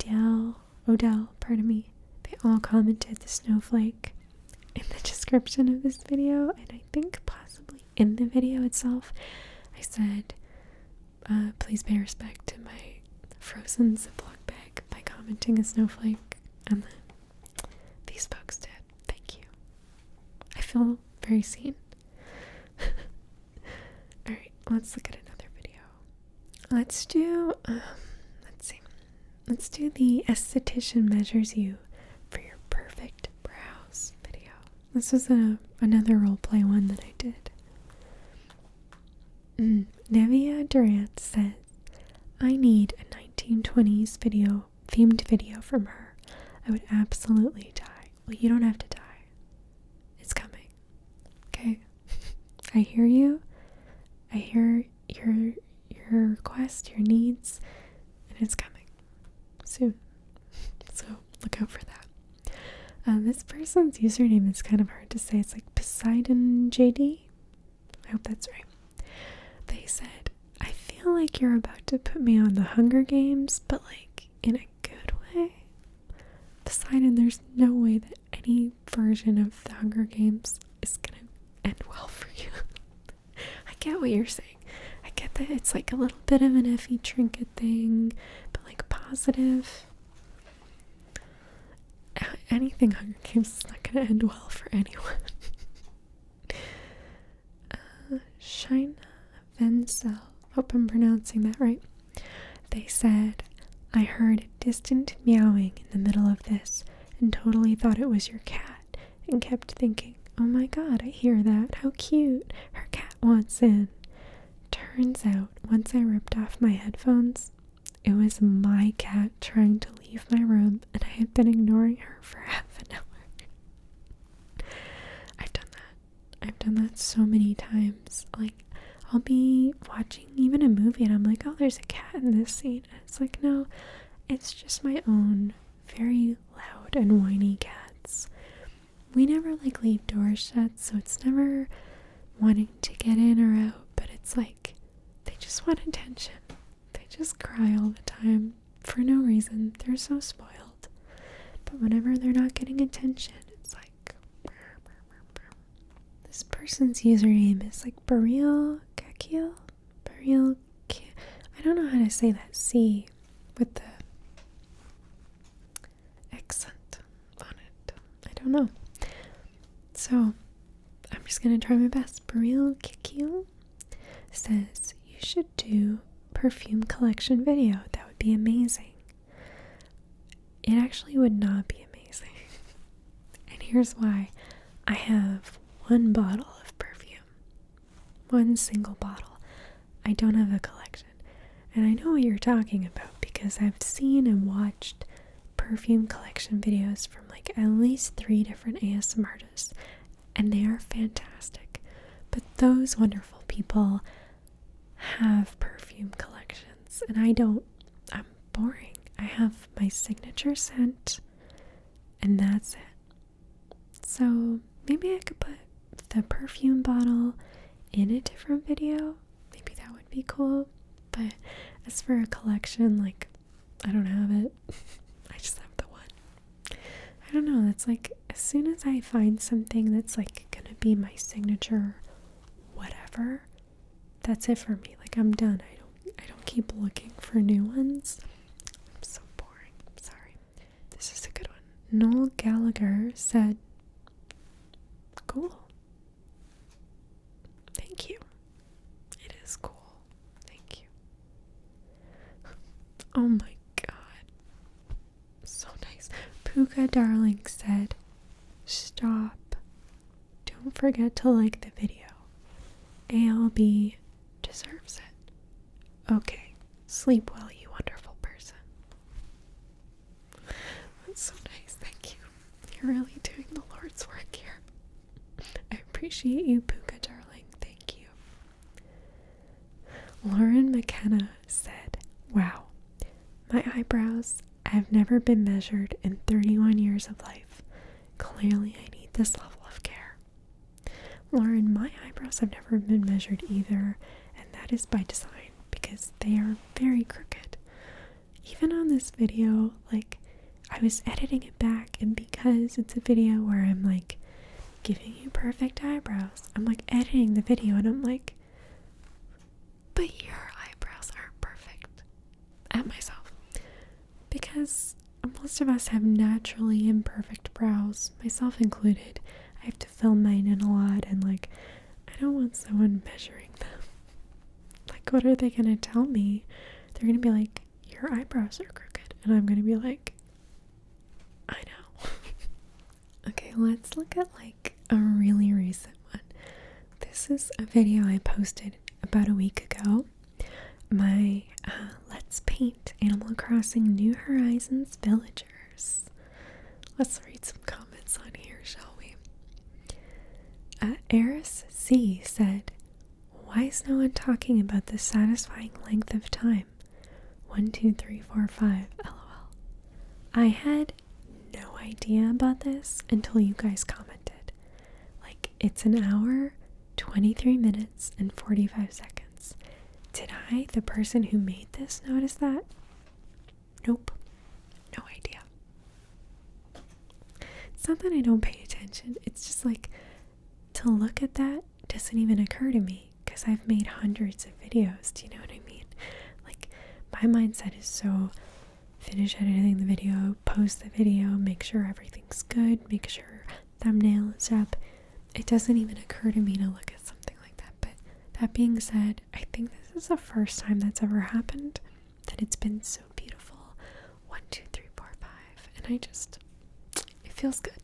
Odell, pardon me. They all commented the snowflake in the description of this video, and I think possibly in the video itself I said, please pay respect to my frozen ziplock bag by commenting a snowflake, and then these folks did. Thank you. I feel very seen. Alright, let's look at another video. Let's do the esthetician measures you for your perfect brows video. This is another roleplay one that I did. Naevia Durant says, I need a 1920s themed video from her. I would absolutely die. Well, you don't have to die. It's coming. Okay? I hear you. I hear your request, your needs, and it's coming soon. So look out for that. This person's username is kind of hard to say. It's like Poseidon JD. I hope that's right. They said, I feel like you're about to put me on the Hunger Games, but like in a good way. Poseidon, there's no way that any version of the Hunger Games is gonna end well for you. I get what you're saying. I get that it's like a little bit of an Effie trinket thing, but like positive. Anything Hunger Games is not gonna end well for anyone. Shina Vencel, hope I'm pronouncing that right. They said, I heard a distant meowing in the middle of this and totally thought it was your cat and kept thinking, oh my god, I hear that, how cute, her cat wants in. Turns out, once I ripped off my headphones, it was my cat trying to leave my room and I had been ignoring her for half an hour. I've done that so many times. Like, I'll be watching even a movie and I'm like, oh, there's a cat in this scene. And it's like, no, it's just my own very loud and whiny cats. We never like leave doors shut, so it's never wanting to get in or out, but it's like they just want attention. They just cry all the time for no reason. They're so spoiled. But whenever they're not getting attention, it's like This person's username is like Burial Kakio? I don't know how to say that C with the accent on it. I don't know. So, I'm just gonna try my best. Burial Kakio says, you should do perfume collection video. That would be amazing. It actually would not be amazing. And here's why. I have one bottle of perfume. One single bottle. I don't have a collection. And I know what you're talking about because I've seen and watched perfume collection videos from like at least 3 different ASMR artists. And they are fantastic. But those wonderful people have perfume collections. And I don't. I'm boring. I have my signature scent. And that's it. So maybe I could put the perfume bottle in a different video. Maybe that would be cool. But as for a collection, like, I don't have it. I just have the one. I don't know. It's like as soon as I find something that's like gonna be my signature whatever, that's it for me. Like, I'm done. I don't keep looking for new ones. I'm so boring. I'm sorry. This is a good one. Noel Gallagher said, cool. Thank you. It is cool. Thank you. Oh my god. So nice. Puka Darling said, stop. Don't forget to like the video. ALB deserves it. Okay. Sleep well, you wonderful person. That's so nice. Thank you. You're really doing the Lord's work here. I appreciate you, Puka darling. Thank you. Lauren McKenna said, wow, my eyebrows have never been measured in 31 years of life. Clearly I need this level of care. Lauren, my eyebrows have never been measured either, and that is by design because they are very crooked. Even on this video, like, I was editing it back, and because it's a video where I'm like giving you perfect eyebrows, I'm like editing the video and I'm like, but your eyebrows aren't perfect. At myself. Because most of us have naturally imperfect brows, myself included. I have to film mine in a lot, and like, I don't want someone measuring them. Like, what are they gonna tell me? They're gonna be like, your eyebrows are crooked, and I'm gonna be like, I know. Okay, let's look at like a really recent one. This is a video I posted about a week ago. My Let's Paint Animal Crossing New Horizons villagers. Let's read some comments on here, shall we? Aris C said, why is no one talking about the satisfying length of time? 1, 2, 3, 4, 5, lol. I had no idea about this until you guys commented. Like, it's an hour, 23 minutes, and 45 seconds. Did I, the person who made this, notice that? Nope. No idea. It's not that I don't pay attention. It's just like, to look at that doesn't even occur to me because I've made hundreds of videos. Do you know what I mean? Like, my mindset is so finish editing the video, post the video, make sure everything's good, make sure thumbnail is up. It doesn't even occur to me to look at something like that. But that being said, I think this is the first time that's ever happened that it's been so beautiful. 1, 2, 3, 4, 5. And it feels good.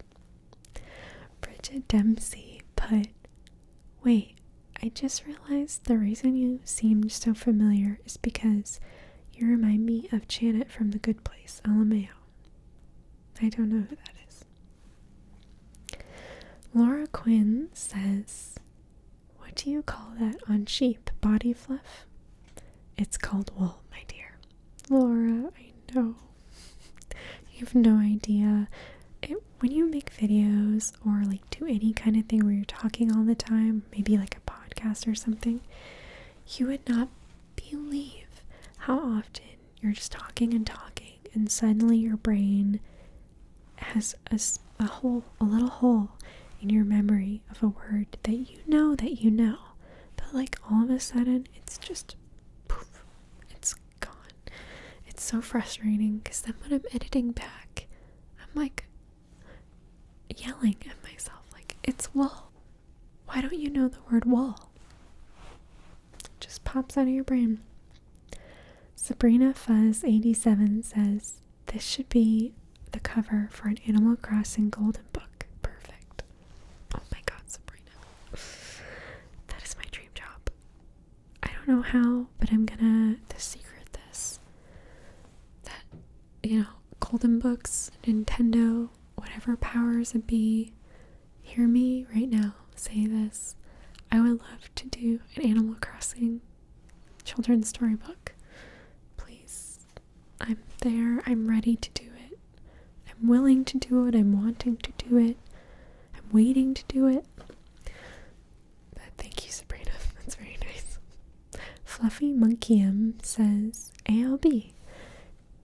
Bridget Dempsey put, wait, I just realized the reason you seemed so familiar is because you remind me of Janet from The Good Place, LMAO. I don't know who that is. Laura Quinn says, what do you call that on sheep? Body fluff? It's called wool, my dear. Laura, I know. You have no idea. When you make videos or like do any kind of thing where you're talking all the time, maybe like a podcast or something, you would not believe how often you're just talking and suddenly your brain has a little hole in your memory of a word that you know, but like all of a sudden it's just poof, it's gone. It's so frustrating because then when I'm editing back, I'm like yelling at myself like, it's wool. Why don't you know the word wool? It just pops out of your brain. Sabrina Fuzz 87 says, this should be the cover for an Animal Crossing golden book. Perfect. Oh my god, Sabrina. That is my dream job. I don't know how, but I'm gonna the secret this. That, golden books, Nintendo, whatever powers it be, hear me right now say this. I would love to do an Animal Crossing children's storybook. Please. I'm there. I'm ready to do it. I'm willing to do it. I'm wanting to do it. I'm waiting to do it. But thank you, Sabrina. That's very nice. Fluffy Monkey M says, ALB,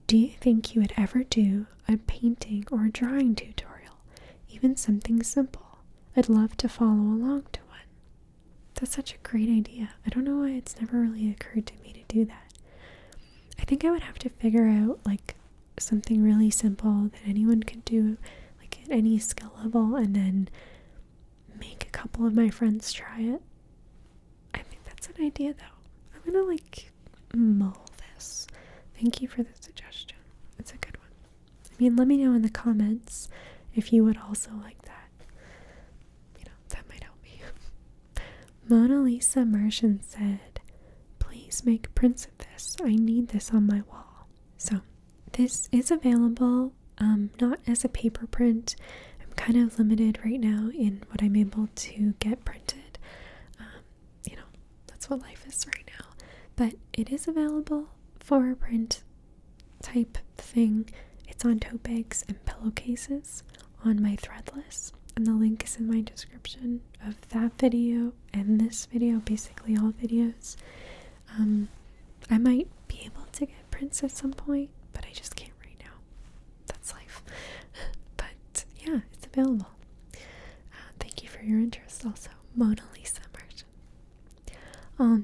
do you think you would ever do a painting or a drawing tutorial? Even something simple. I'd love to follow along to one. That's such a great idea. I don't know why it's never really occurred to me to do that. I think I would have to figure out like something really simple that anyone could do, like at any skill level, and then make a couple of my friends try it. I think that's an idea though. I'm gonna like mull this. Thank you for the suggestion. It's a good one. I mean, let me know in the comments if you would also like that. That might help me. Mona Lisa Martian said, please make prints of this. I need this on my wall. So this is available, not as a paper print. I'm kind of limited right now in what I'm able to get printed. That's what life is right now. But it is available for a print type thing. It's on tote bags and pillowcases on my Threadless. And the link is in my description of that video and this video, basically all videos. I might be able to get prints at some point, but I just can't right now. That's life. But yeah, it's available. Thank you for your interest also, Mona Lisa Martian.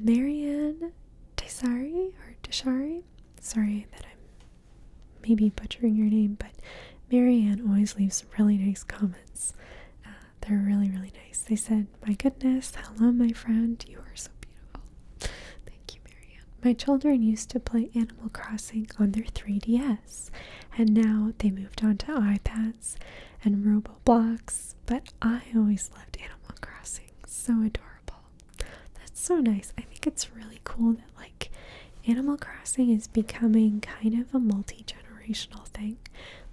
Marianne Deshari, sorry that I'm maybe butchering your name, but Marianne always leaves really nice comments. They're really, really nice. They said, my goodness, hello, my friend. You are so beautiful. Thank you, Marianne. My children used to play Animal Crossing on their 3DS, and now they moved on to iPads and Roblox, but I always loved Animal Crossing. So adorable. That's so nice. I think it's really cool that, like, Animal Crossing is becoming kind of a multi-generational thing.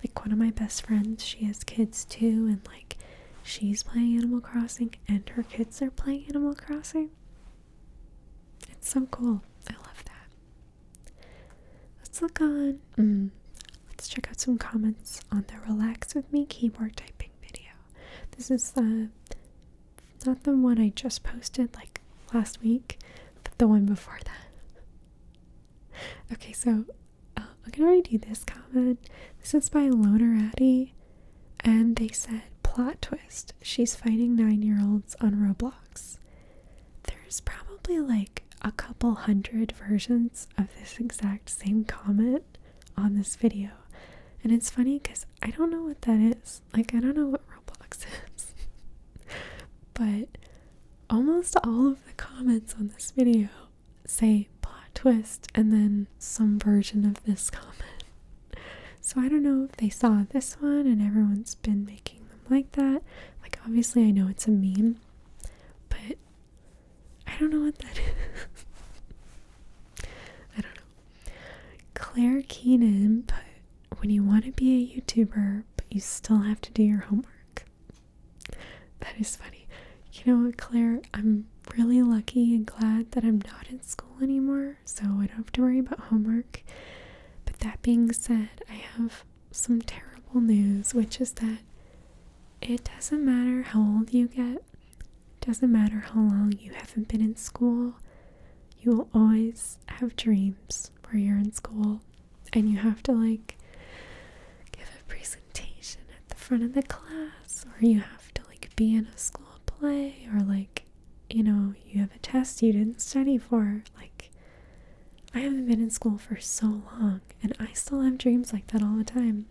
Like, one of my best friends, she has kids too, and, like, she's playing Animal Crossing and her kids are playing Animal Crossing. It's so cool. I love that. Let's look on. Let's check out some comments on the Relax With Me keyboard typing video. This is not the one I just posted like last week, but the one before that. Okay, so I'm gonna redo this comment. This is by Loner Addy, and they said, plot twist, she's fighting 9-year-olds on Roblox. There's probably like a couple hundred versions of this exact same comment on this video. And it's funny because I don't know what that is. Like, I don't know what Roblox is. But almost all of the comments on this video say plot twist and then some version of this comment. So I don't know if they saw this one and everyone's been making like that. Like, obviously I know it's a meme, but I don't know what that is. I don't know. Claire Keenan put, when you want to be a YouTuber but you still have to do your homework. That is funny. You know what, Claire, I'm really lucky and glad that I'm not in school anymore, so I don't have to worry about homework. But that being said, I have some terrible news, which is that it doesn't matter how old you get, it doesn't matter how long you haven't been in school, you will always have dreams where you're in school and you have to like give a presentation at the front of the class, or you have to like be in a school play, or like, you know, you have a test you didn't study for. Like, I haven't been in school for so long, and I still have dreams like that all the time.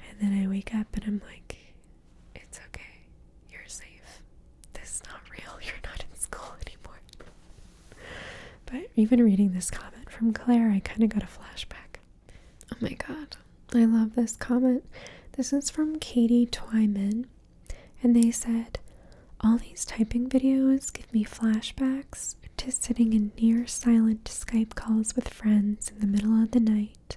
And then I wake up and I'm like, it's okay, you're safe. This is not real, you're not in school anymore. But even reading this comment from Claire, I kind of got a flashback. Oh my god, I love this comment. This is from Katie Twyman, and they said, all these typing videos give me flashbacks to sitting in near silent Skype calls with friends in the middle of the night.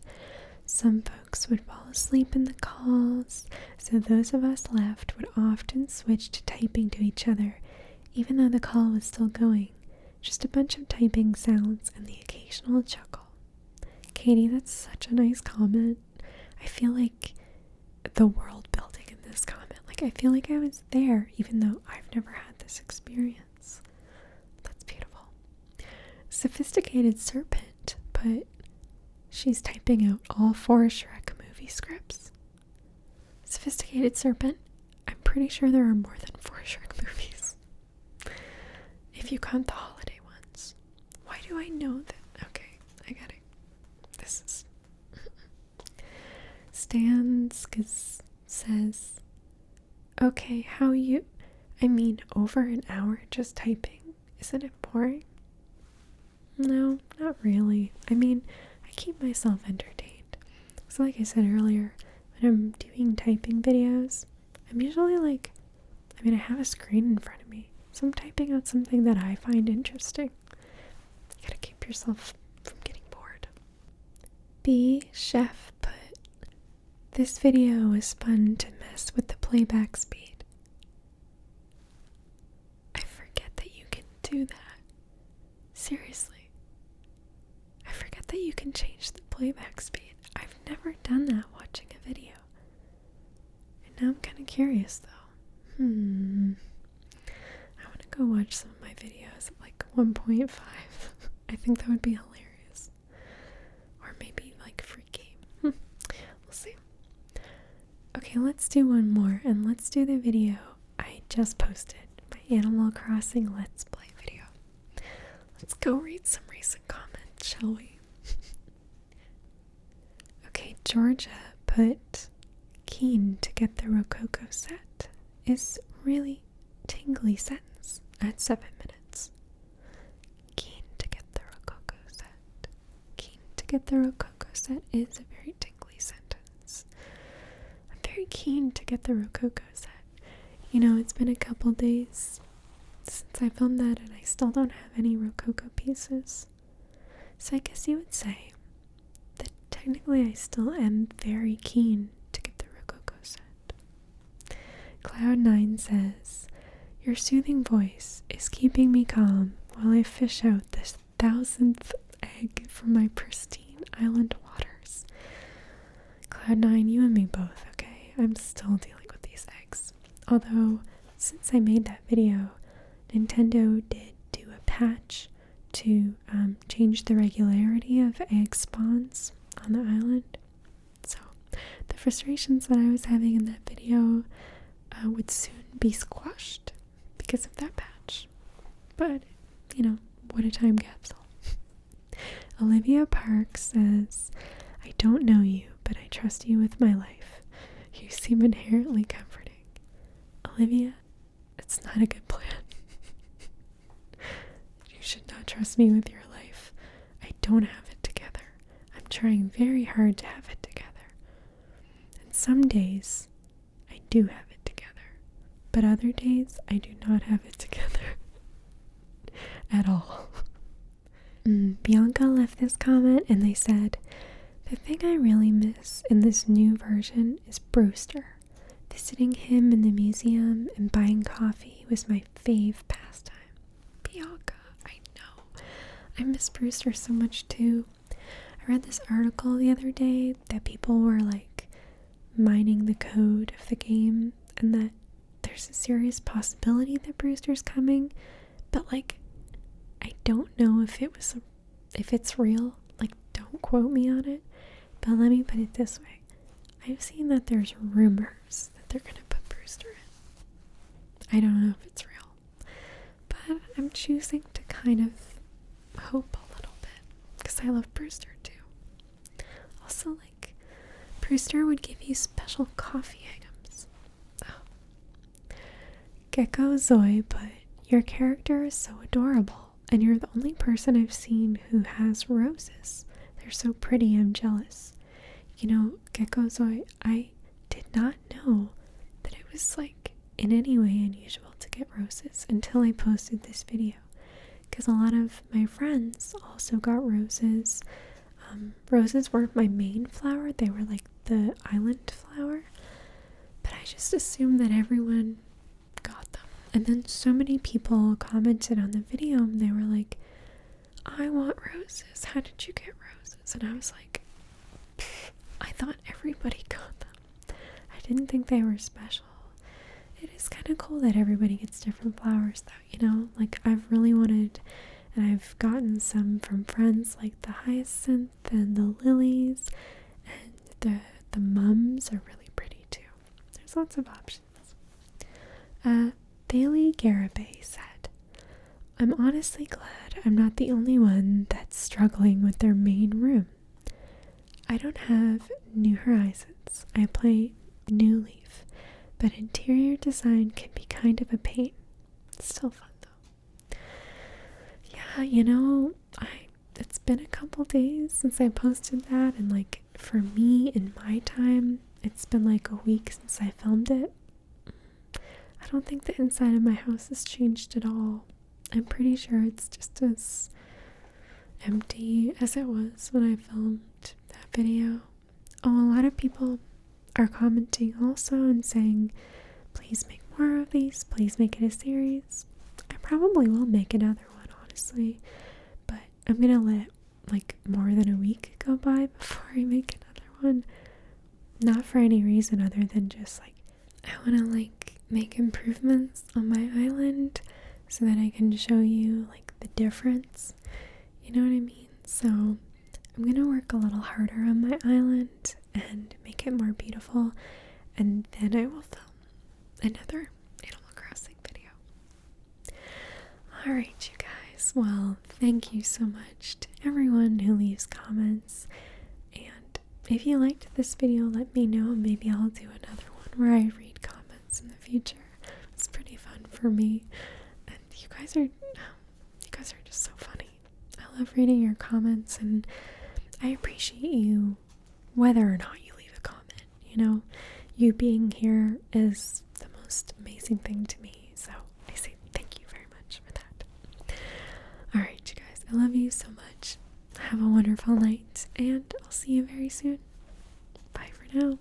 Some folks would fall asleep in the calls, so those of us left would often switch to typing to each other, even though the call was still going. Just a bunch of typing sounds and the occasional chuckle. Katie, that's such a nice comment. I feel like the world building in this comment. Like, I feel like I was there, even though I've never had this experience. That's beautiful. Sophisticated Serpent, but she's typing out all 4 Shrek movie scripts. Sophisticated Serpent, I'm pretty sure there are more than 4 Shrek movies. If you count the holiday ones. Why do I know that? Okay, I got it. This is... Stans says, okay, over an hour just typing. Isn't it boring? No, not really. I keep myself entertained. So like I said earlier, when I'm doing typing videos, I'm usually like, I have a screen in front of me. So I'm typing out something that I find interesting. You gotta keep yourself from getting bored. B. Chef put, this video was fun to mess with the playback speed. I forget that you can do that. Seriously. I forget that you can change the playback speed. I've never done that watching a video. And now I'm kind of curious though. I want to go watch some of my videos at like 1.5. I think that would be hilarious. Or maybe like free game. We'll see. Okay, let's do one more, and let's do the video I just posted. My Animal Crossing Let's Play video. Let's go read some recent comments, shall we? Okay, Georgia put, keen to get the Rococo set. Is really tingly sentence at 7 minutes. Keen to get the Rococo set. Keen to get the Rococo set is a very tingly sentence. I'm very keen to get the Rococo set. You know, it's been a couple days since I filmed that and I still don't have any Rococo pieces. So I guess you would say that technically I still am very keen to get the Rococo set. Cloud9 says, your soothing voice is keeping me calm while I fish out this 1000th egg from my pristine island waters. Cloud9, you and me both, okay? I'm still dealing with these eggs. Although, since I made that video, Nintendo did do a patch to change the regularity of egg spawns on the island. So, the frustrations that I was having in that video would soon be squashed because of that patch. But, you know, what a time capsule. Olivia Park says, I don't know you, but I trust you with my life. You seem inherently comforting. Olivia, it's not a good plan. You should not trust me with your life. I don't have it together. I'm trying very hard to have it together. And some days, I do have it together. But other days, I do not have it together. At all. Bianca left this comment and they said, the thing I really miss in this new version is Brewster. Visiting him in the museum and buying coffee was my fave pastime. Bianca, I know. I miss Brewster so much too. I read this article the other day that people were like mining the code of the game and that there's a serious possibility that Brewster's coming, but like I don't know if it's real. Like, don't quote me on it, but let me put it this way. I've seen that there's rumors that they're gonna put Brewster in. I don't know if it's real, but I'm choosing to kind of hope a little bit because I love Brewster too. Also, like, Brewster would give you special coffee items. Oh. Gecko Zoe, but your character is so adorable, and you're the only person I've seen who has roses. They're so pretty, I'm jealous. You know, Gecko Zoe, I did not know that it was like in any way unusual to get roses until I posted this video, because a lot of my friends also got roses. Roses weren't my main flower, they were like the island flower, but I just assumed that everyone got them. And then so many people commented on the video and they were like, I want roses, how did you get roses? And I was like, I thought everybody got them. I didn't think they were special. It is kind of cool that everybody gets different flowers though, you know? Like, I've really wanted, and I've gotten some from friends, like the hyacinth and the lilies, and the mums are really pretty too. There's lots of options. Bailey Garibay said, I'm honestly glad I'm not the only one that's struggling with their main room. I don't have New Horizons. I play New Leaf, but interior design can be kind of a pain. It's still fun though. Yeah, you know, it's been a couple days since I posted that, and like for me in my time, it's been like a week since I filmed it. I don't think the inside of my house has changed at all. I'm pretty sure it's just as empty as it was when I filmed that video. Oh, a lot of people are commenting also and saying, please make more of these, please make it a series. I probably will make another one, honestly, but I'm gonna let like more than a week go by before I make another one. Not for any reason other than just like I want to like make improvements on my island so that I can show you like the difference, you know what I mean? So I'm gonna work a little harder on my island and make it more beautiful, and then I will film another Animal Crossing video. Alright, you guys, well, thank you so much to everyone who leaves comments, and if you liked this video, let me know. Maybe I'll do another one where I read comments in the future. It's pretty fun for me, and you guys are just so funny. I love reading your comments, and I appreciate you whether or not you leave a comment. You know, you being here is the most amazing thing to me, so I say thank you very much for that. Alright, you guys, I love you so much. Have a wonderful night, and I'll see you very soon. Bye for now.